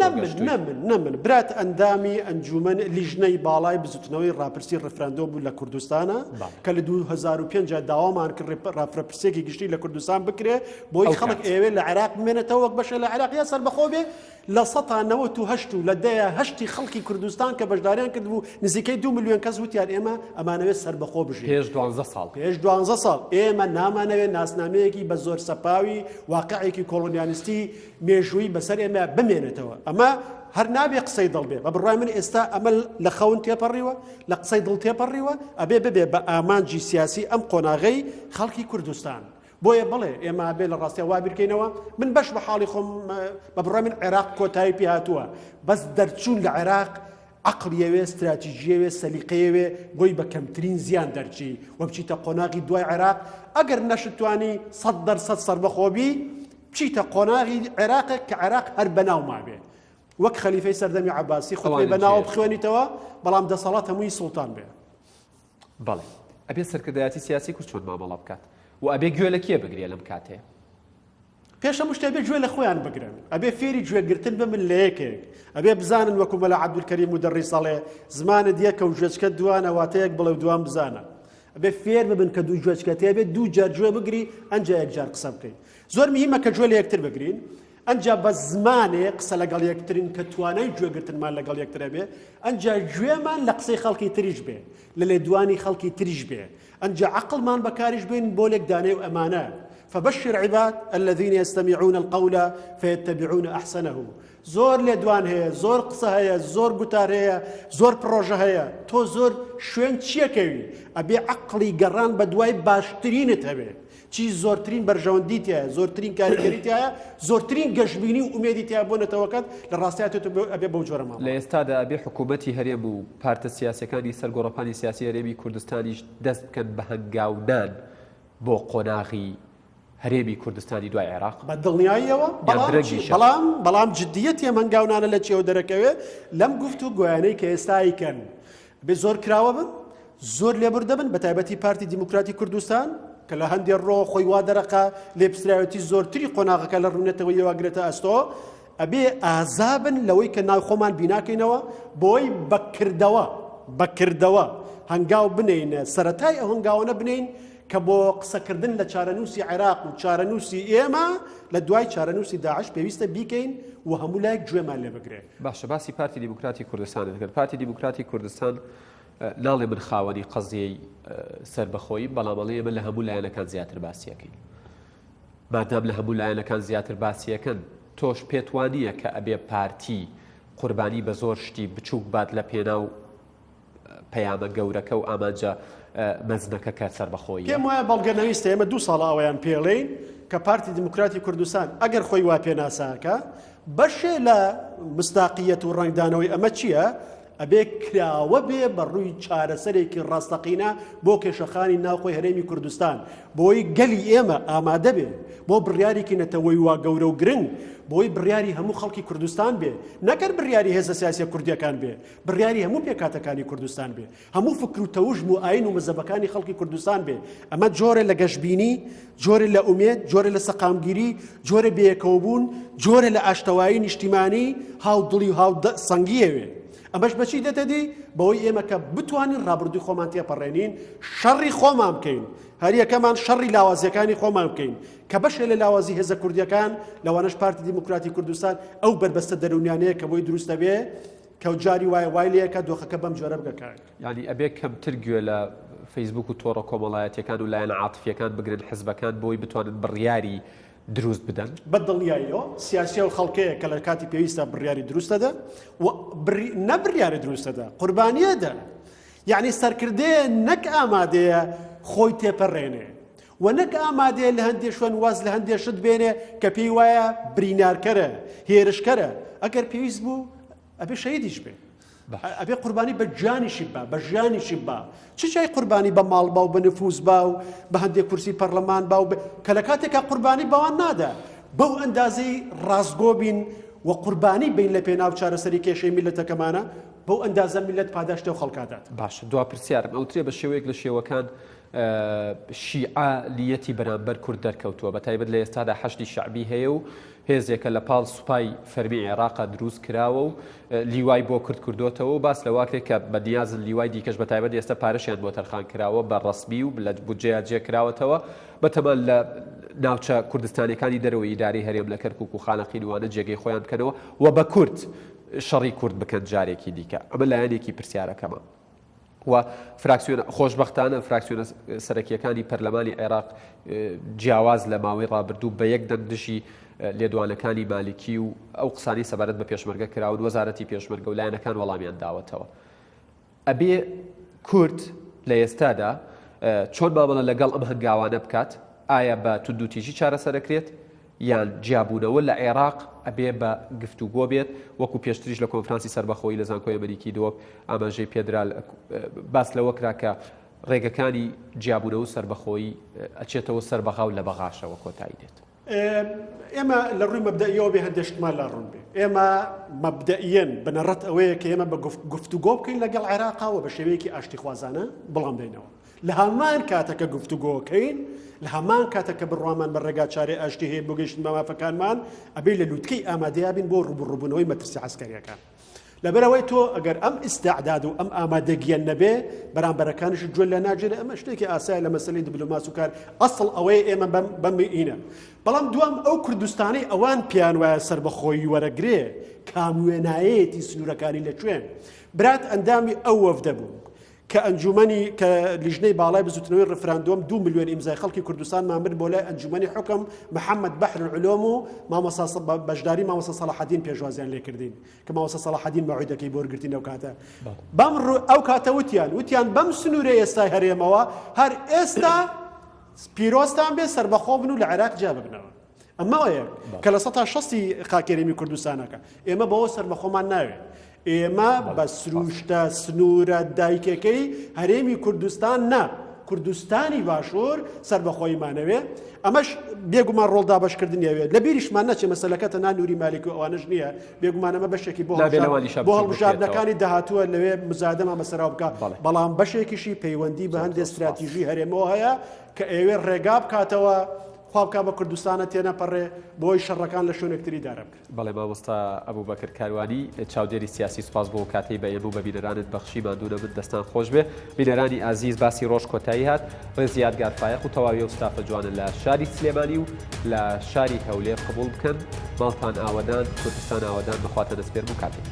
نەمن برات ئەندامی ئەنجومەن لیژنەی باڵای بزوتنەوەی ڕاپرسی ڕفراندۆ بوو لە کوردستانە کە لە 2005 داوامان کرد ڕاپرسێکی گشتی لە کوردستان بکرێ بۆی خەڵک ئێوێ لە عێراق بمێنێتەوە وەک بەشە لە عێراق یا سەربەخۆ بێ لە 1970 لە دەیە هەشتی خەڵکی کوردستان کە بەشداریان کرد بوو نزیکەی 2 ملیۆن کەس وتیان ئێمە ئەمانەوێت سەربەخۆ بژین پێش 12 ساڵ ئێمە نامانەوێت ناسنامەیەکی بە زۆر سەپاوی واقعێکی کۆڵۆنیالیستی مێژووی بەسەر ئێمە بمێنێتەوە ئەمە هەر نابێ قسەی دڵ بێ بە بڕای من ئێستا ئەمە لە خەون تێپەڕیوە لە قسەی دڵ تێپەڕیوە ئەبێ ببێ بە ئامانجی سیاسی ئەم قۆناغەی خەڵکی کوردستان بۆیە بڵێ ئێمە بێ لە ڕاستیا وا بیرکەینەوە من بەش بە حاڵی خۆم بە بڕای من عێراق کۆتایی پێ هاتووە بەس دەرچوون لە عێراق عقلیەوێ استراتیژیەوێ سەلیقەیەوێ بۆی بە کەمترین زیان دەرچی وە بچیتە قۆناغی دوای عێراق ئەگەر نەشتوانی 100% سەربەخۆبی بچیتە قۆناغی عێراقێک کە عێراق هەر بەناو مابێ وەک خەلیفەی سەردەمی عەباسی خۆی بەناو بخوێنیتەوە بەڵام دەسەڵات هەمووی سوڵتان بێ بەڵێ ئەبێ سەرکردایەتی سیاسی کورد چۆن مامەڵە بکات و ئەبێ گوێ لە کێ بگرێ لەم کاتێ پێش هەموو شتێ بێ گوێ لە خۆیان بگرن ئەبێ فێری گوێگرتن بمن لە یەکێک ئەبێ بزانن وەکو مەلا عەبدولکەریم مودەڕی سەڵێ زمانت یەکە و گوێچکە دوانە واتەیەک بڵێ و دوان بزانە ئەبێ فێر ببن کە دوو گوێچکەت هەیە بێت دوو جار گوێ بگری ئەنجا یەک جار قسە بکەین زۆر مهمە کە گوێ لە یەکتر بگرین ئەنجا بە زمانێ قسە لەگەڵ یەکترین کە توانای گوێگرتنمان لەگەڵ یەکترە بێ ئەنجا گوێمان لە قسەی خەڵکی تریش بێ لە لێدوانی خەڵکی تریش بێ ئەنجا عەقڵمان بەکاریش بێن بۆ لێکدانەی و ئەمانە فبشر عباد الذين يستمعون القول فيتبعون أحسنه زۆر لێدوان هەیە زۆر قسە هەیە زۆر گوتار هەیە زۆر پرۆژە هەیە تۆ زۆر شوێن چیەکەوی ئەبێ عەقڵی گەڕان بە دوای باشترینت هەبێ چی زۆرترین بەرژەوەندیت هەیە زۆرترین کاریگەریت هەیە زۆرترین گەشتبینی و ئومێدیت هەیە بۆ نەتەوەکەت لە ڕاستیات ئەبێ بەو جۆرە ماڵ لە ئێستادا ئەبێ حکوومەتی هەرێم و پارتە سیاسەکانی سەرگۆڕەپانی سیاسی هەرێمی کوردستانیش دەست بکەن بە هەنگاونان بۆ قۆناغی هەرێمی کوردستانی دوای عێراق بە دڵنیاییەوە بەڵام جددیەت هێ هەنگاونانە لە چێوە دەرەکەوێ لەم گفت و گویانەی کە ئێستایکەن بێ زۆر کراوە بن زۆر لێبوردە بن بە تایبەتی پارتی دیموکراتی کوردستان کە لە هەندێ ڕۆ خۆی وا دەرەقا لێپسراوەتی زۆرتری قۆناغەکە لە ڕوونێتەوە یێواگرێتە ئەستۆ ئەبێ ئازابن لەوەی کە ناو خۆمان بیناکەینەوە بۆی بەکردەوە هەنگاو بنینە سەرەتای ئەو هەنگاوانە بنین کە بۆ قسەکردن لە چارەنووسی عێراق و چارەنووسی ئێمە لە دوای چارەنووسی داعش پێویستە بیکەین و هەموو لایەک گوێمان لێ بگرێ باشە باسی پارتی دیموکراتی کوردستان دەکرد پارتی دیموکراتی کوردستان ناڵێ من خاوەنی قەزیەی سەربەخۆیی بەڵامەڵی ئێمە لە هەموو لایەنەکان زیاتر باسیەکەین مادام لە هەموو لایەنەکان زیاتر باسیەکەن تۆش پێت وانییە کە ئەبێ پارتی قوربانی بە زۆر شتی بچووک بات لە پێناو پەیامە گەورەکە و ئامانجە مەزنەکە کە سەربەخۆیی پێم وایە بەڵگەنەویستە ئێمە 2 ساڵ ئەوەیان پێڵێین کە پارتی دموکراتی کوردستان ئەگەر خۆی وا پێناساکە بەشێ لە مستاقیەت و ڕنگدانەوەی ئەمە چییە؟ ئەبێ کراوە بێ بە ڕووی چارەسەرێکی ڕاستەقینە بۆ کێشەخانی ناوخۆی هەرێمی کوردستان بۆی گەلی ئێمە ئامادە بێ بۆ بڕیارێکی نەتەوەی وا گەورە و گرنگ بۆی بڕیاری هەموو خەڵکی کوردستان بێ نەکەر بڕیاری هێزە سیاسیە کوردیەکان بێ بڕیاری هەموو پێکاتەکانی کوردستان بێ هەموو فکر و تەوژم و ئاین و مەزەبەکانی خەڵکی کوردستان بێ ئەمە جۆرە لە گەشتبینی جۆرە لە ئومێد جۆرە لە سەقامگیری جۆرە بەیەکەوەبوون جۆرە لە ئاشتەوایی نیشتیمانی هاودڵی و سەنگیەوێ ئەمەش بەچی دەتەدی بەوەی ئێمە کە بتوانین ڕابردووی خۆمان تێپەڕێنین شەڕی خۆمان بکەین هەریەکەمان شەڕی لاوازیەکانی خۆمان بکەین کە بەشێ لە لاوازی هێزە کوردیەکان لەوانەش پارتی دیموکراتی کوردستان ئەو بربەستە دەرونیانەیە کە بۆی دروستە بێ کە جاری وای لەیەکە دۆخەکە بەم جۆرە بگەکە یعنی ئەبێ کەمتر گوێ لە فەیسبوک و تۆڕە کۆمەڵایەتیەکان و لایەن عاتفیەکان بگرن حزبەکان بۆی بتوانن بڕیاری دروست بدەن بەدڵنیاییەوە سیاسیە و خەڵکەیە کە لە کاتی پێویستە بڕیاری دروستەدا و نەبڕیاری دروستەدا قوربانیەدا یعنی سەرکردەیە نەک ئامادەیە خۆی تێپەڕێنێ و نەک ئامادەیە لە هەندێک شوێن واز لە هەندێک شت بێنێ کە پێی وایە برینارکەرە هێرشکەرە ئەگەر پێویست بوو ئەبێ شەهیدیش بێ ئەبێ قوربانی بە جانیشی با بە ژیانیشی با چ چای قوربانی بە ماڵ با و بە نفوس با و بە هەندێک کورسی پەرلەمان با و کە لە کاتێکا قوربانی بەوان نادا بەو ئەندازەی ڕاستگۆ بین و قوربانی بین لە پێناو چارەسەری کێشەی میلەتەکەمانە بەو ئەندازە میلەت پاداشتە و خەڵکادات باشە دوا پرسیارم ئەوترێ بە شێوەیەک لە شێوەکان شیعەلیەتی بەرامبەر کورد دەرکەوتووە بە تایبەت لە ئێستادا حەشتی شەعبی هەیە و هێزێکە لە پاڵ سوپای فەرمی عێراقا دروست کراوە و لیوای بۆ کورد کردوتەوە و باس لە واکرێک کە بە دیازن لیوای دیکەش بە تایبەت ئێستا پارەشیان بۆ تەرخان کراوە بە ڕەسمی و لە بودجەیە جێ کراوەتەوە بەتەمان لە ناوچە کوردستانیەکانی دەرەوەی ئیداری هەرێم لە کەرکووک و خانەقینوانە جێگەی خۆیان بکەنەوە و بە کورد شەڕی کورد بکەن جارێکی دیکە ئەمە لایەنێکی پرسیارەکەمە و فراکسیۆنە خۆشبەختانە فراکسیۆنە سەرەکیەکانی پەرلەمانی عێراق جیاواز لە ماوەی ڕابردوو بە یەک دەنگدشی لێدوانەکانی مالیکی و ئەو قسانی سەبارەت بە پێشمەرگە کراون وەزارەتی پێشمەرگە و لایەنەکان وەڵامیان داوەتەوە ئەبێ کورد لە ئێستادا چۆن مامەڵە لەگەڵ ئەم هەنگاوانە بکات ئایا بە توندوتیژی چارەسەرەکرێت یان جیابوونەوە لە عێراق ئەبێ بە گفتوگۆ بێت وەکو پێشتریش لە کۆنفرانسی سەربەخۆیی لە زانکۆی ئەمریکی دۆک ئاماژەی پێدرا باس لەوە کرا کە ڕێگەکانی جیابوونەوە و سەربەخۆیی ئەچێتەوە سەربەغا و لە بەغاشەوە کۆتایی دێت ئێمە لە ڕووی مەبدەئیەوە بێ هەندێشتمان لا ڕوون بێ ئێمە مەبدەئیەن بنەڕەت ئەوەیە کە ئێمە بە گفتوگۆ بکەین لەگەڵ عێراقاوە بە شێوەیەکی ئاشتی خوازانە بڵام بینەوە لە هەمان کاتەکە گفتوگۆکەین لە هەمان کاتەکە بڕوامان بە ڕێگا چارێ ئاشتی هەیە بۆ گەیشتن مامافەکانمان ئەبێ لە لووتکەی ئامادەیا بین بۆ ڕوبڕووبوونەوەی مەترسی عسکەریەکان لەبەرەوەی تۆ ئەگەر ئەم ئیستعداد و ئەم ئامادەگیان نەبێ بەرامبەرەکانش جوێ لە ناجێت ئەمە شتێکی ئاسایە لە مەسەلەی دیبلۆماسی و کار ئەسڵ ئەوەیە ئێمە بەمئینە بەڵام دوام ئەو کوردستانی ئەوان پیان وایە سەربەخۆیی وەرەگرێ کاموێنایەتی سنوورەکانی لەکوێن برات ئەندامی ئەو وەفدە بوو کە ئەنجومەنی کە لیژنەی باڵای بزوتنەوەی ڕفراندۆم 2 ملیۆن ئیمزای خەڵکی کوردستان مامرد بۆ لای ئەنجومەنی حکم محەممەد بەحر العلوم و بەشداری مامۆستا سەلاحەدین پێشوازیان لێکردین کە مامۆستا سەلاحەدین مەوعیدەکەی بۆ وەرگرتین ئەو کاتە ئەو کاتە وتیان بەم سنوورە ئێستای هەرێمەوە هەر ئێستا پیرۆستان بێ سەربەخۆ بن و لە عێراق جا ببنەوە ئەمەوەیە کە لە 160 خاکێرەمی کوردستانەکە ئێمە بەوە سەربەخۆمان ناوێت ئێمە بە سروشتە سنوورە دایکەکەی هەرێمی کوردستان نا کوردستانی باشوور سەربەخۆیمانەوێ ئەمەش بێگومان ڕۆڵدا بەشکردنیەوێ لە بیریشمان نەچێ مەسەلەکە تەنها نووری مالیک و ئەوانەش نییە بێگومان ئەمە بەشێکی بۆ هەڵبژاردنەکانی داهاتووە لەوێ مزادەمە بەسەراو بکە بەڵام بەشێکیشی پەیوەندی بە هەندێک استراتیژی هەرێمەوە هەیە کە ئێوێ ڕێگا بکاتەوە خوابکە بە کوردستانە تێنەپەڕێ بۆی شەڕەکان لە شوێنێکتری دارە بکرێت بەڵێ مامۆستا ئەبوبەکر کاروانی چاودێری سیاسی سوپاس بۆ کاتەی بە ئێمە بە بینەرانت بەخشی مادوونە من دەستان خۆش بێ بینەرانی ئازیز باسی ڕۆژ کۆتایی هات ڕێز یادگار فایق و تەواوی و ستافە جوانە لە شاری سلێمانی و لە شاری هەولێر قبول بکەن ماڵتان ئاوەدان کوردستان ئاوەدان بەخواتە دەستپێر بوو کاتێک